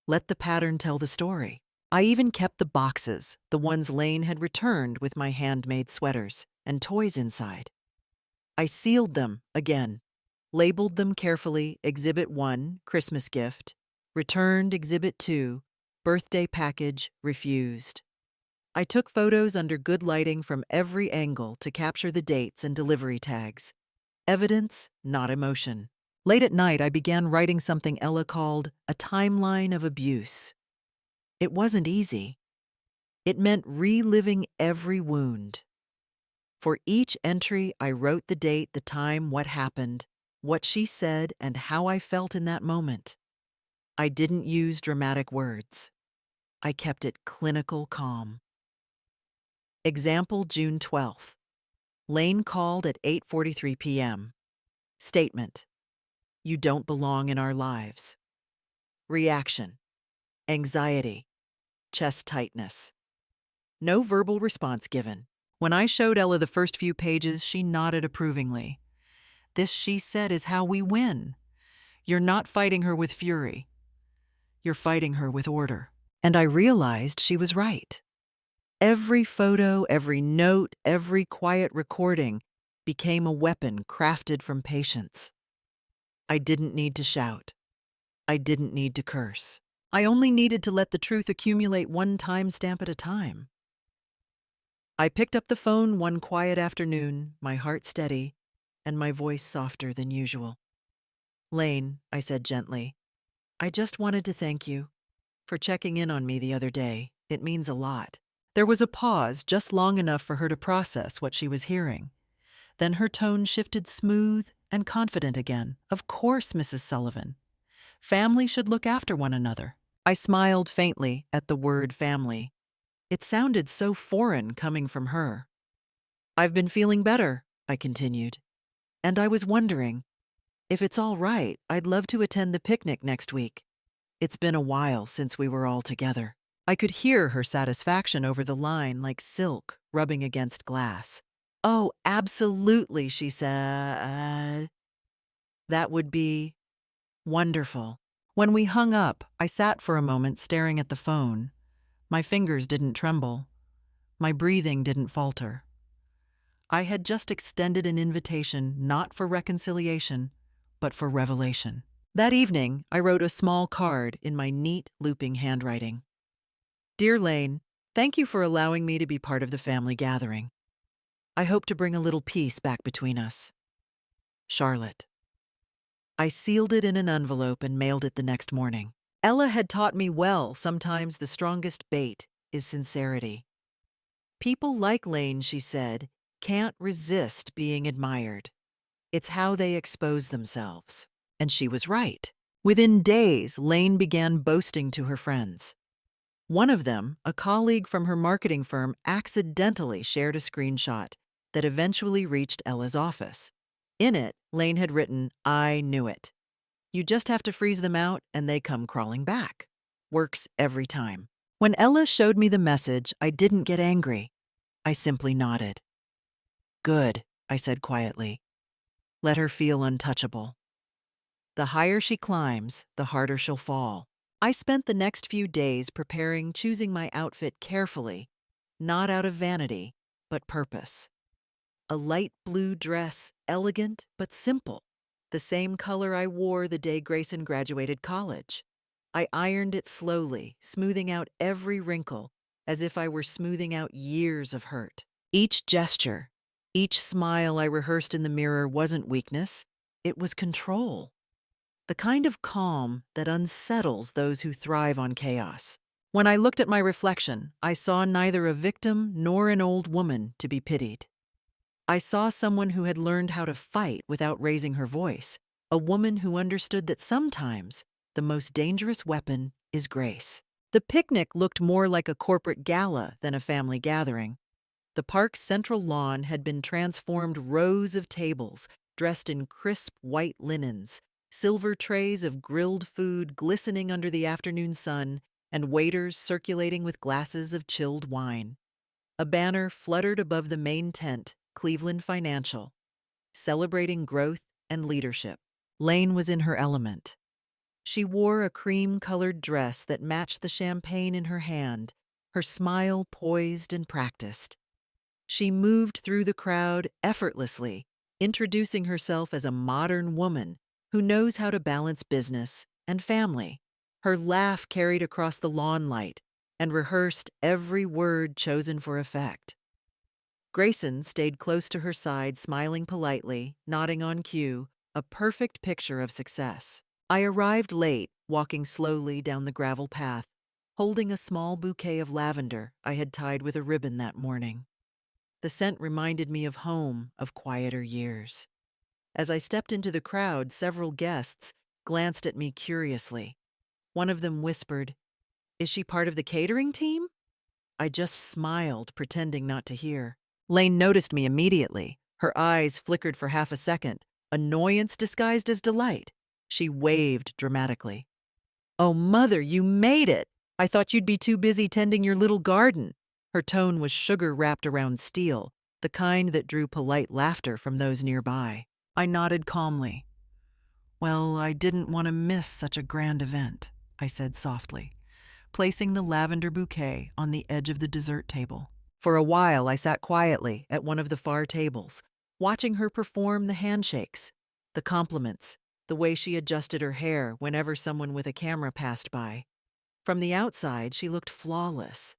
Let the pattern tell the story. I even kept the boxes, the ones Lane had returned with my handmade sweaters and toys inside. I sealed them again, labeled them carefully: Exhibit 1, Christmas gift; returned; Exhibit 2, birthday package, refused. I took photos under good lighting from every angle to capture the dates and delivery tags. Evidence, not emotion. Late at night, I began writing something Ella called a timeline of abuse. It wasn't easy. It meant reliving every wound. For each entry, I wrote the date, the time, what happened, what she said, and how I felt in that moment. I didn't use dramatic words. I kept it clinical calm. Example, June 12th. Lane called at 8:43 p.m. Statement: "You don't belong in our lives." Reaction: anxiety, chest tightness. No verbal response given. When I showed Ella the first few pages, she nodded approvingly. "This," she said, "is how we win. You're not fighting her with fury. You're fighting her with order." And I realized she was right. Every photo, every note, every quiet recording became a weapon crafted from patience. I didn't need to shout. I didn't need to curse. I only needed to let the truth accumulate, one timestamp at a time. I picked up the phone one quiet afternoon, my heart steady and my voice softer than usual. "Lane," I said gently, "I just wanted to thank you for checking in on me the other day. It means a lot." There was a pause, just long enough for her to process what she was hearing. Then her tone shifted, smooth and confident again. "Of course, Mrs. Sullivan. Family should look after one another." I smiled faintly at the word family. It sounded so foreign coming from her. "I've been feeling better," I continued. "And I was wondering, if it's all right, I'd love to attend the picnic next week. It's been a while since we were all together." I could hear her satisfaction over the line like silk rubbing against glass. "Oh, absolutely," she said. "That would be wonderful." When we hung up, I sat for a moment staring at the phone. My fingers didn't tremble. My breathing didn't falter. I had just extended an invitation not for reconciliation, but for revelation. That evening, I wrote a small card in my neat, looping handwriting. "Dear Lane, thank you for allowing me to be part of the family gathering. I hope to bring a little peace back between us. Charlotte." I sealed it in an envelope and mailed it the next morning. Ella had taught me well, sometimes the strongest bait is sincerity. People like Lane, she said, can't resist being admired. It's how they expose themselves. And she was right. Within days, Lane began boasting to her friends. One of them, a colleague from her marketing firm, accidentally shared a screenshot that eventually reached Ella's office. In it, Lane had written, "I knew it. You just have to freeze them out and they come crawling back. Works every time." When Ella showed me the message, I didn't get angry. I simply nodded. "Good," I said quietly. "Let her feel untouchable. The higher she climbs, the harder she'll fall." I spent the next few days preparing, choosing my outfit carefully, not out of vanity, but purpose. A light blue dress, elegant but simple, the same color I wore the day Grayson graduated college. I ironed it slowly, smoothing out every wrinkle, as if I were smoothing out years of hurt. Each gesture, each smile I rehearsed in the mirror wasn't weakness, it was control. The kind of calm that unsettles those who thrive on chaos. When I looked at my reflection, I saw neither a victim nor an old woman to be pitied. I saw someone who had learned how to fight without raising her voice, a woman who understood that sometimes the most dangerous weapon is grace. The picnic looked more like a corporate gala than a family gathering. The park's central lawn had been transformed rows of tables dressed in crisp white linens, silver trays of grilled food glistening under the afternoon sun, and waiters circulating with glasses of chilled wine. A banner fluttered above the main tent, Cleveland Financial, celebrating growth and leadership. Lane was in her element. She wore a cream-colored dress that matched the champagne in her hand, her smile poised and practiced. She moved through the crowd effortlessly, introducing herself as a modern woman who knows how to balance business and family. Her laugh carried across the lawn light and rehearsed every word chosen for effect. Grayson stayed close to her side, smiling politely, nodding on cue, a perfect picture of success. I arrived late, walking slowly down the gravel path, holding a small bouquet of lavender I had tied with a ribbon that morning. The scent reminded me of home, of quieter years. As I stepped into the crowd, several guests glanced at me curiously. One of them whispered, "Is she part of the catering team?" I just smiled, pretending not to hear. Lane noticed me immediately. Her eyes flickered for half a second, annoyance disguised as delight. She waved dramatically. "Oh, Mother, you made it! I thought you'd be too busy tending your little garden." Her tone was sugar wrapped around steel, the kind that drew polite laughter from those nearby. I nodded calmly. "Well, I didn't want to miss such a grand event," I said softly, placing the lavender bouquet on the edge of the dessert table. For a while, I sat quietly at one of the far tables, watching her perform the handshakes, the compliments, the way she adjusted her hair whenever someone with a camera passed by. From the outside, she looked flawless,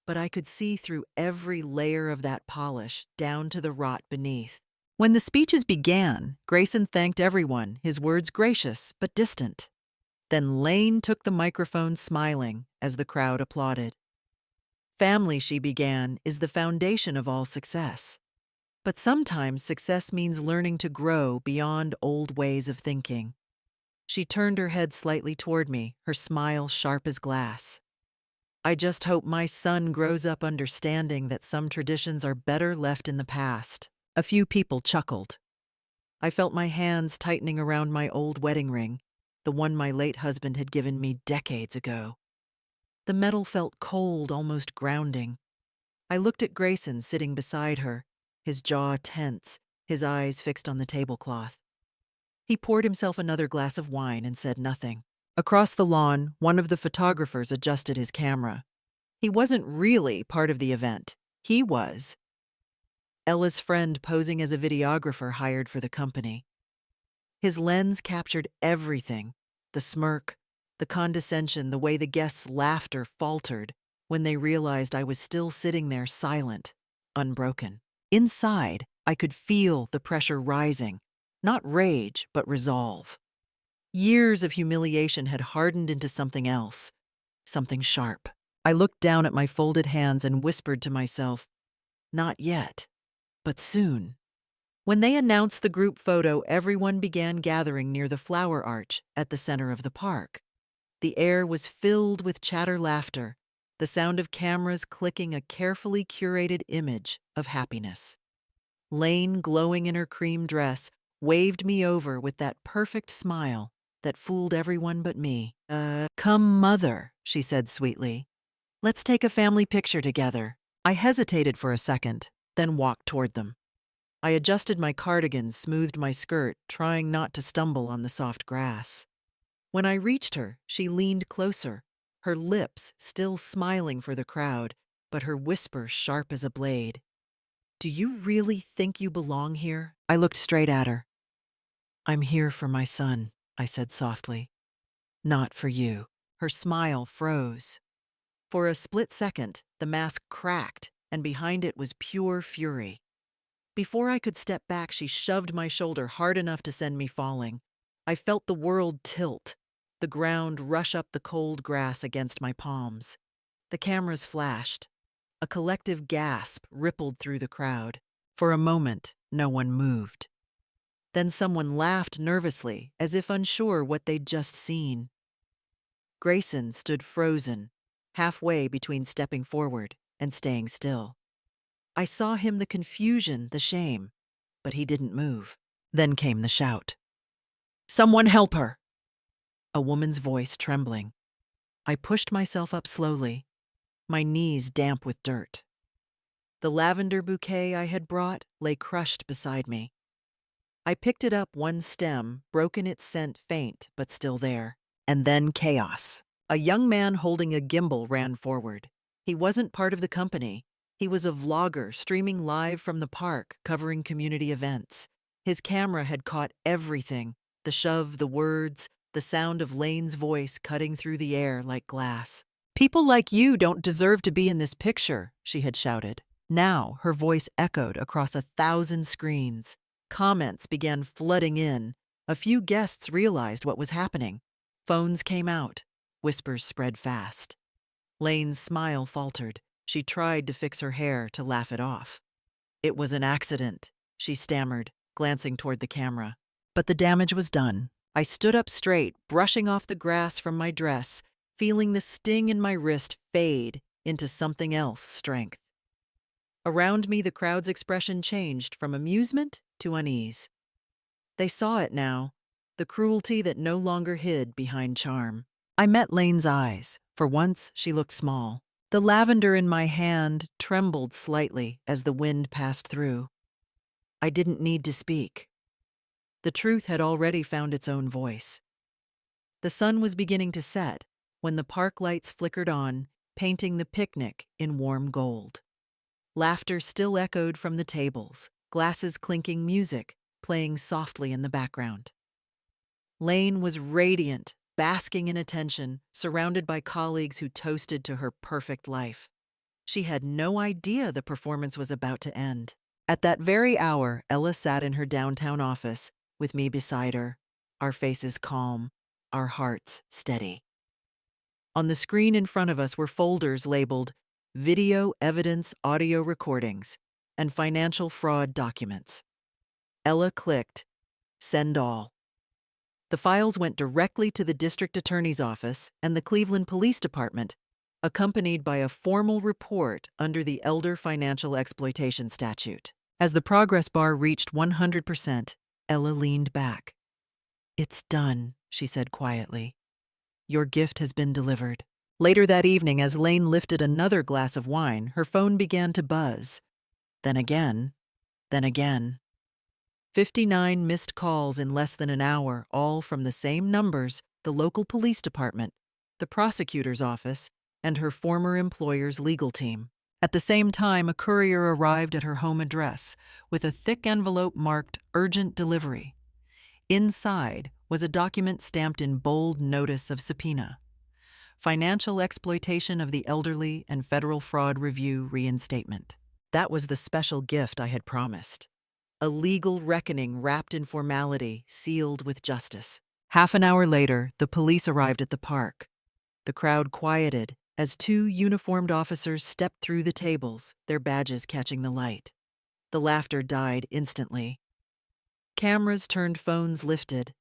but I could see through every layer of that polish down to the rot beneath. When the speeches began, Grayson thanked everyone, his words gracious but distant. Then Lane took the microphone smiling as the crowd applauded. "Family," she began, "is the foundation of all success. But sometimes success means learning to grow beyond old ways of thinking." She turned her head slightly toward me, her smile sharp as glass. "I just hope my son grows up understanding that some traditions are better left in the past." A few people chuckled. I felt my hands tightening around my old wedding ring, the one my late husband had given me decades ago. The metal felt cold, almost grounding. I looked at Grayson sitting beside her, his jaw tense, his eyes fixed on the tablecloth. He poured himself another glass of wine and said nothing. Across the lawn, one of the photographers adjusted his camera. He wasn't really part of the event. He was Ella's friend posing as a videographer hired for the company. His lens captured everything, the smirk, the condescension, the way the guests' laughter faltered when they realized I was still sitting there silent, unbroken. Inside, I could feel the pressure rising, not rage, but resolve. Years of humiliation had hardened into something else, something sharp. I looked down at my folded hands and whispered to myself, "Not yet, but soon." When they announced the group photo, everyone began gathering near the flower arch at the center of the park. The air was filled with chatter laughter, the sound of cameras clicking a carefully curated image of happiness. Lane, glowing in her cream dress, waved me over with that perfect smile that fooled everyone but me. Come, Mother," she said sweetly. "Let's take a family picture together." I hesitated for a second, then walked toward them. I adjusted my cardigan, smoothed my skirt, trying not to stumble on the soft grass. When I reached her, she leaned closer, her lips still smiling for the crowd, but her whisper sharp as a blade. "Do you really think you belong here?" I looked straight at her. "I'm here for my son," I said softly. "Not for you." Her smile froze. For a split second, the mask cracked, and behind it was pure fury. Before I could step back, she shoved my shoulder hard enough to send me falling. I felt the world tilt, the ground rush up the cold grass against my palms. The cameras flashed. A collective gasp rippled through the crowd. For a moment, no one moved. Then someone laughed nervously, as if unsure what they'd just seen. Grayson stood frozen, halfway between stepping forward and staying still. I saw him the confusion, the shame, but he didn't move. Then came the shout. "Someone help her!" A woman's voice trembling. I pushed myself up slowly, my knees damp with dirt. The lavender bouquet I had brought lay crushed beside me. I picked it up one stem, broken its scent faint, but still there. And then chaos. A young man holding a gimbal ran forward. He wasn't part of the company. He was a vlogger streaming live from the park, covering community events. His camera had caught everything: the shove, the words, the sound of Lane's voice cutting through the air like glass. "People like you don't deserve to be in this picture," she had shouted. Now her voice echoed across 1,000 screens. Comments began flooding in. A few guests realized what was happening. Phones came out. Whispers spread fast. Lane's smile faltered. She tried to fix her hair to laugh it off. "It was an accident," she stammered, glancing toward the camera. But the damage was done. I stood up straight, brushing off the grass from my dress, feeling the sting in my wrist fade into something else, strength. Around me, the crowd's expression changed from amusement to unease. They saw it now, the cruelty that no longer hid behind charm. I met Lane's eyes. For once, she looked small. The lavender in my hand trembled slightly as the wind passed through. I didn't need to speak. The truth had already found its own voice. The sun was beginning to set when the park lights flickered on, painting the picnic in warm gold. Laughter still echoed from the tables, glasses clinking, music playing softly in the background. Lane was radiant, basking in attention, surrounded by colleagues who toasted to her perfect life. She had no idea the performance was about to end. At that very hour, Ella sat in her downtown office, with me beside her, our faces calm, our hearts steady. On the screen in front of us were folders labeled Video Evidence Audio Recordings and Financial Fraud Documents. Ella clicked Send All. The files went directly to the district attorney's office and the Cleveland Police Department, accompanied by a formal report under the Elder Financial Exploitation Statute. As the progress bar reached 100%, Ella leaned back. "It's done," she said quietly. "Your gift has been delivered." Later that evening, as Lane lifted another glass of wine, her phone began to buzz. Then again, then again. 59 missed calls in less than an hour, all from the same numbers: the local police department, the prosecutor's office, and her former employer's legal team. At the same time, a courier arrived at her home address with a thick envelope marked Urgent Delivery. Inside was a document stamped in bold notice of subpoena: Financial Exploitation of the Elderly and Federal Fraud Review Reinstatement. That was the special gift I had promised. A legal reckoning wrapped in formality, sealed with justice. Half an hour later, the police arrived at the park. The crowd quieted as 2 uniformed officers stepped through the tables, their badges catching the light. The laughter died instantly. Cameras turned, phones lifted.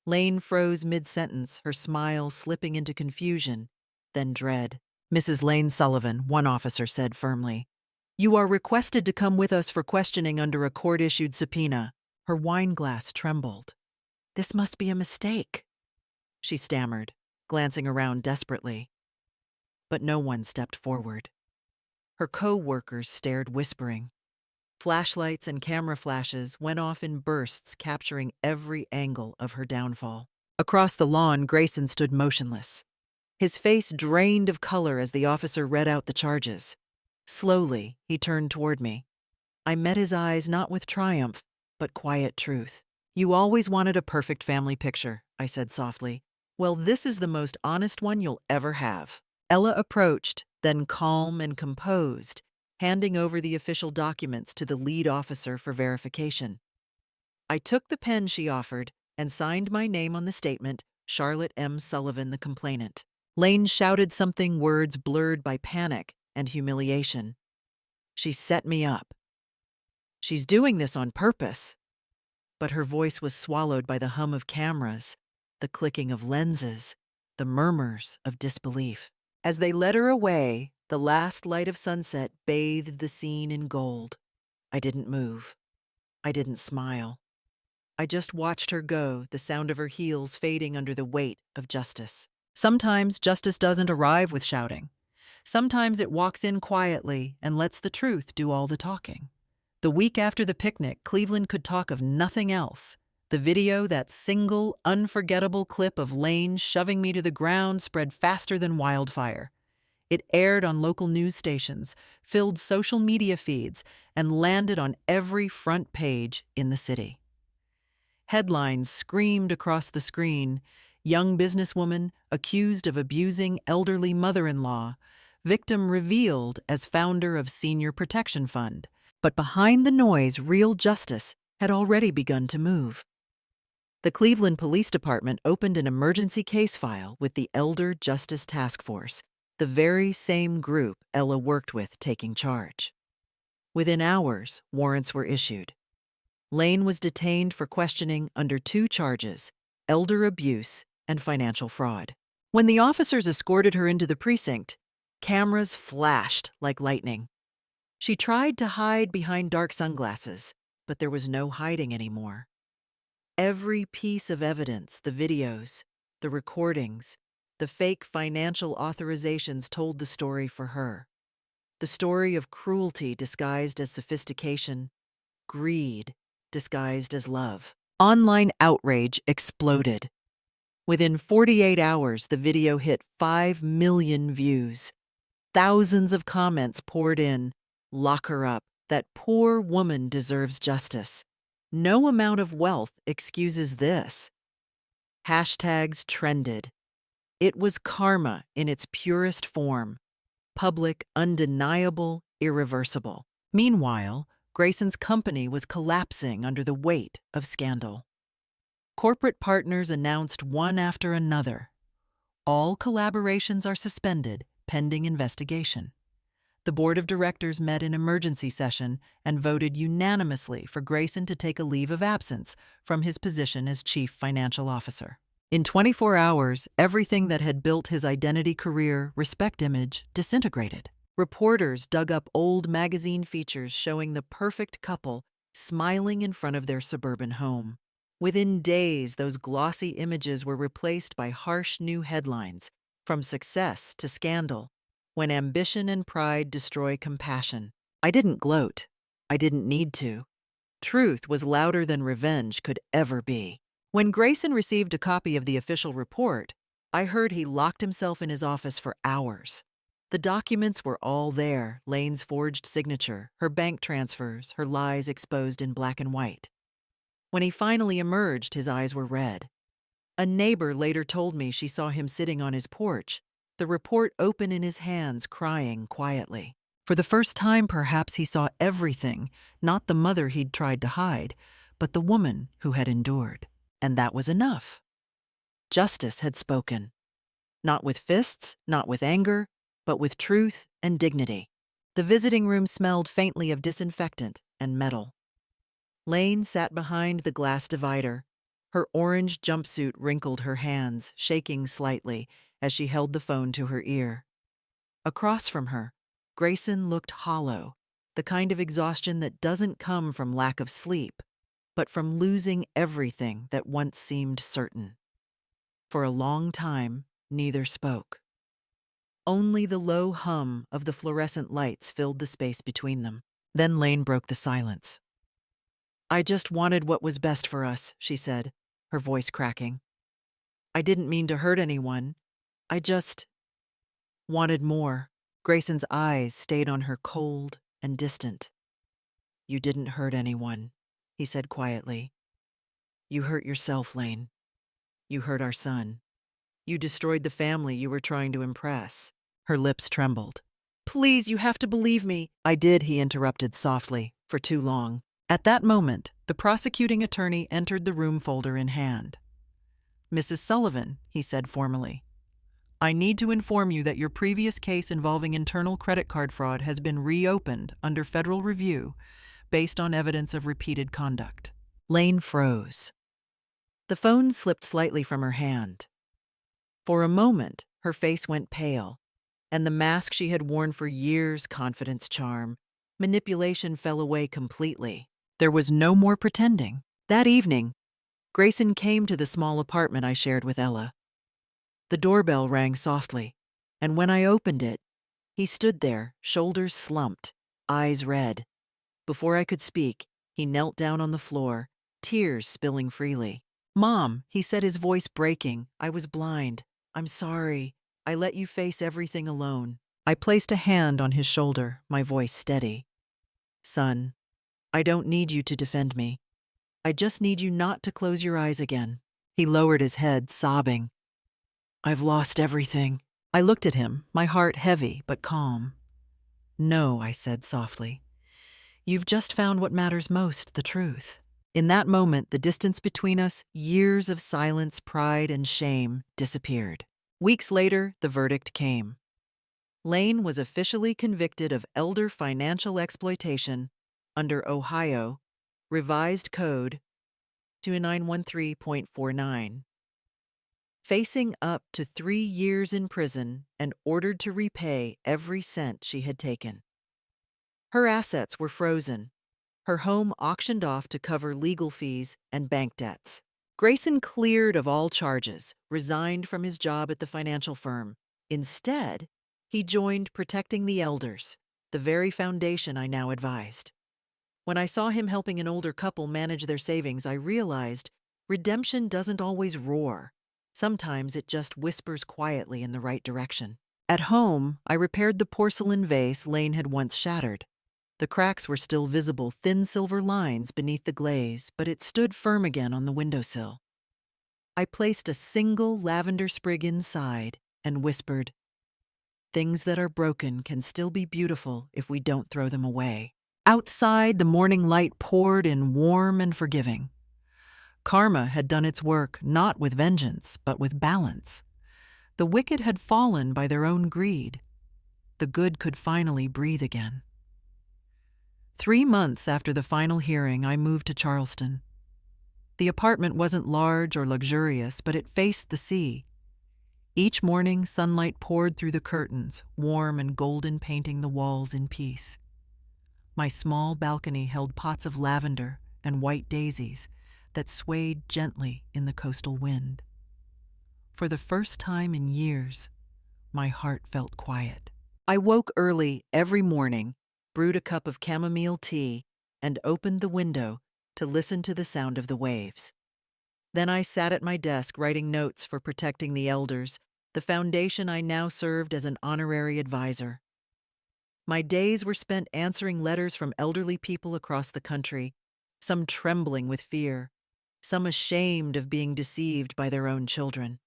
Lane froze mid-sentence, her smile slipping into confusion, then dread. "Mrs. Lane Sullivan," one officer said firmly, "you are requested to come with us for questioning under a court-issued subpoena." Her wine glass trembled. "This must be a mistake," she stammered, glancing around desperately. But no one stepped forward. Her co-workers stared, whispering. Flashlights and camera flashes went off in bursts, capturing every angle of her downfall. Across the lawn, Grayson stood motionless. His face drained of color as the officer read out the charges. Slowly, he turned toward me. I met his eyes not with triumph, but quiet truth. "You always wanted a perfect family picture," I said softly. "Well, this is the most honest one you'll ever have." Ella approached, then calm and composed, handing over the official documents to the lead officer for verification. I took the pen she offered and signed my name on the statement, Charlotte M. Sullivan, the complainant. Lane shouted something, words blurred by panic and humiliation. "She set me up. She's doing this on purpose." But her voice was swallowed by the hum of cameras, the clicking of lenses, the murmurs of disbelief. As they led her away, the last light of sunset bathed the scene in gold. I didn't move. I didn't smile. I just watched her go, the sound of her heels fading under the weight of justice. Sometimes justice doesn't arrive with shouting. Sometimes it walks in quietly and lets the truth do all the talking. The week after the picnic, Cleveland could talk of nothing else. The video, that single, unforgettable clip of Lane shoving me to the ground, spread faster than wildfire. It aired on local news stations, filled social media feeds, and landed on every front page in the city. Headlines screamed across the screen: "Young businesswoman accused of abusing elderly mother-in-law, victim revealed as founder of Senior Protection Fund." But behind the noise, real justice had already begun to move. The Cleveland Police Department opened an emergency case file with the Elder Justice Task Force, the very same group Ella worked with taking charge. Within hours, warrants were issued. Lane was detained for questioning under 2 charges: elder abuse and financial fraud. When the officers escorted her into the precinct, cameras flashed like lightning. She tried to hide behind dark sunglasses, but there was no hiding anymore. Every piece of evidence, the videos, the recordings, the fake financial authorizations, told the story for her. The story of cruelty disguised as sophistication, greed disguised as love. Online outrage exploded. Within 48 hours, the video hit 5 million views. Thousands of comments poured in. "Lock her up. That poor woman deserves justice. No amount of wealth excuses this." Hashtags trended. It was karma in its purest form: public, undeniable, irreversible. Meanwhile, Grayson's company was collapsing under the weight of scandal. Corporate partners announced one after another. All collaborations are suspended pending investigation. The board of directors met in emergency session and voted unanimously for Grayson to take a leave of absence from his position as chief financial officer. In 24 hours, everything that had built his identity, career, respect image disintegrated. Reporters dug up old magazine features showing the perfect couple smiling in front of their suburban home. Within days, those glossy images were replaced by harsh new headlines: "From success to scandal, when ambition and pride destroy compassion." I didn't gloat. I didn't need to. Truth was louder than revenge could ever be. When Grayson received a copy of the official report, I heard he locked himself in his office for hours. The documents were all there: Lane's forged signature, her bank transfers, her lies exposed in black and white. When he finally emerged, his eyes were red. A neighbor later told me she saw him sitting on his porch, the report open in his hands, crying quietly. For the first time, perhaps, he saw everything, not the mother he'd tried to hide, but the woman who had endured. And that was enough. Justice had spoken. Not with fists, not with anger, but with truth and dignity. The visiting room smelled faintly of disinfectant and metal. Lane sat behind the glass divider. Her orange jumpsuit wrinkled her hands, shaking slightly as she held the phone to her ear. Across from her, Grayson looked hollow, the kind of exhaustion that doesn't come from lack of sleep, but from losing everything that once seemed certain. For a long time, neither spoke. Only the low hum of the fluorescent lights filled the space between them. Then Lane broke the silence. "I just wanted what was best for us," she said, her voice cracking. "I didn't mean to hurt anyone. I just wanted more." Grayson's eyes stayed on her, cold and distant. "You didn't hurt anyone," he said quietly. "You hurt yourself, Lane. You hurt our son. You destroyed the family you were trying to impress." Her lips trembled. "Please, you have to believe me." "I did," he interrupted softly, "for too long." At that moment, the prosecuting attorney entered the room, folder in hand. "Mrs. Sullivan," he said formally, "I need to inform you that your previous case involving internal credit card fraud has been reopened under federal review based on evidence of repeated conduct." Lane froze. The phone slipped slightly from her hand. For a moment, her face went pale, and the mask she had worn for years, confidence, charm, manipulation, fell away completely. There was no more pretending. That evening, Grayson came to the small apartment I shared with Ella. The doorbell rang softly, and when I opened it, he stood there, shoulders slumped, eyes red. Before I could speak, he knelt down on the floor, tears spilling freely. "Mom," he said, his voice breaking, "I was blind. I'm sorry. I let you face everything alone." I placed a hand on his shoulder, my voice steady. "Son, I don't need you to defend me. I just need you not to close your eyes again." He lowered his head, sobbing. "I've lost everything." I looked at him, my heart heavy but calm. "No," I said softly. "You've just found what matters most, the truth." In that moment, the distance between us, years of silence, pride, and shame, disappeared. Weeks later, the verdict came. Lane was officially convicted of elder financial exploitation under Ohio Revised Code 2913.49. Facing up to 3 years in prison and ordered to repay every cent she had taken. Her assets were frozen, her home auctioned off to cover legal fees and bank debts. Grayson cleared of all charges, resigned from his job at the financial firm. Instead, he joined Protecting the Elders, the very foundation I now advised. When I saw him helping an older couple manage their savings, I realized redemption doesn't always roar. Sometimes it just whispers quietly in the right direction. At home, I repaired the porcelain vase Lane had once shattered. The cracks were still visible, thin silver lines beneath the glaze, but it stood firm again on the windowsill. I placed a single lavender sprig inside and whispered, "Things that are broken can still be beautiful if we don't throw them away." Outside, the morning light poured in, warm and forgiving. Karma had done its work, not with vengeance, but with balance. The wicked had fallen by their own greed. The good could finally breathe again. 3 months after the final hearing, I moved to Charleston. The apartment wasn't large or luxurious, but it faced the sea. Each morning, sunlight poured through the curtains, warm and golden, painting the walls in peace. My small balcony held pots of lavender and white daisies that swayed gently in the coastal wind. For the first time in years, my heart felt quiet. I woke early every morning, brewed a cup of chamomile tea, and opened the window to listen to the sound of the waves. Then I sat at my desk writing notes for Protecting the Elders, the foundation I now served as an honorary advisor. My days were spent answering letters from elderly people across the country, some trembling with fear, some ashamed of being deceived by their own children.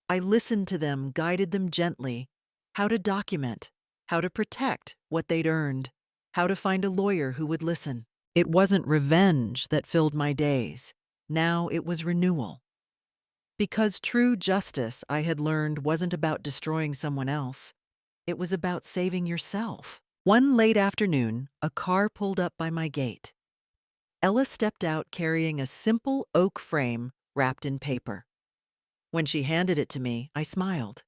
I listened to them, guided them gently, how to document, how to protect what they'd earned, how to find a lawyer who would listen. It wasn't revenge that filled my days. Now it was renewal. Because true justice, I had learned, wasn't about destroying someone else. It was about saving yourself. One late afternoon, a car pulled up by my gate. Ella stepped out carrying a simple oak frame wrapped in paper. When she handed it to me, I smiled.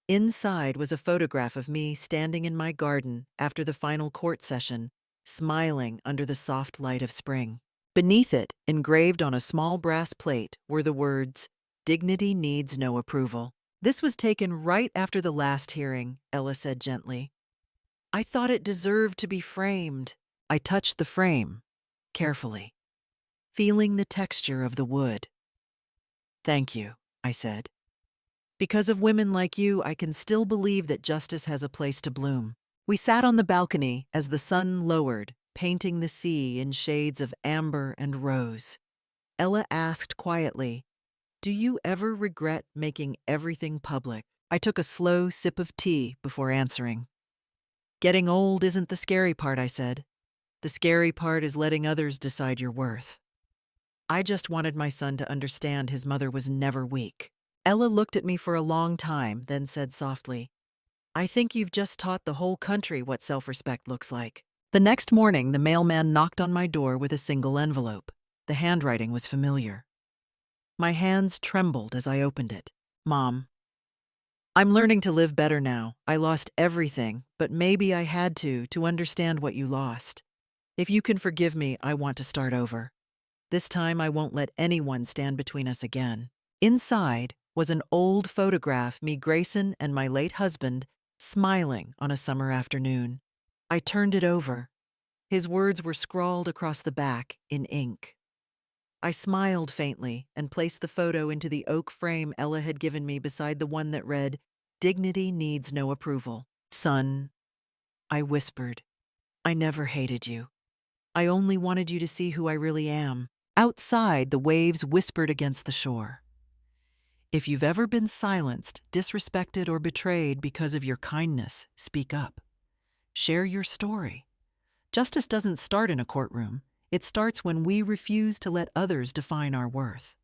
Inside was a photograph of me standing in my garden after the final court session, smiling under the soft light of spring. Beneath it, engraved on a small brass plate, were the words, "Dignity needs no approval." "This was taken right after the last hearing," Ella said gently. "I thought it deserved to be framed." I touched the frame, carefully, feeling the texture of the wood. "Thank you," I said. "Because of women like you, I can still believe that justice has a place to bloom." We sat on the balcony as the sun lowered, painting the sea in shades of amber and rose. Ella asked quietly, "Do you ever regret making everything public?" I took a slow sip of tea before answering. "Getting old isn't the scary part," I said. "The scary part is letting others decide your worth." I just wanted my son to understand his mother was never weak. Ella looked at me for a long time, then said softly, "I think you've just taught the whole country what self-respect looks like." The next morning, the mailman knocked on my door with a single envelope. The handwriting was familiar. My hands trembled as I opened it. "Mom, I'm learning to live better now. I lost everything, but maybe I had to understand what you lost. If you can forgive me, I want to start over. This time I won't let anyone stand between us again." Inside was an old photograph, me, Grayson, and my late husband smiling on a summer afternoon. I turned it over. His words were scrawled across the back in ink. I smiled faintly and placed the photo into the oak frame Ella had given me beside the one that read, "Dignity needs no approval." "Son," I whispered, "I never hated you. I only wanted you to see who I really am." Outside, the waves whispered against the shore. "If you've ever been silenced, disrespected, or betrayed because of your kindness, speak up. Share your story. Justice doesn't start in a courtroom. It starts when we refuse to let others define our worth."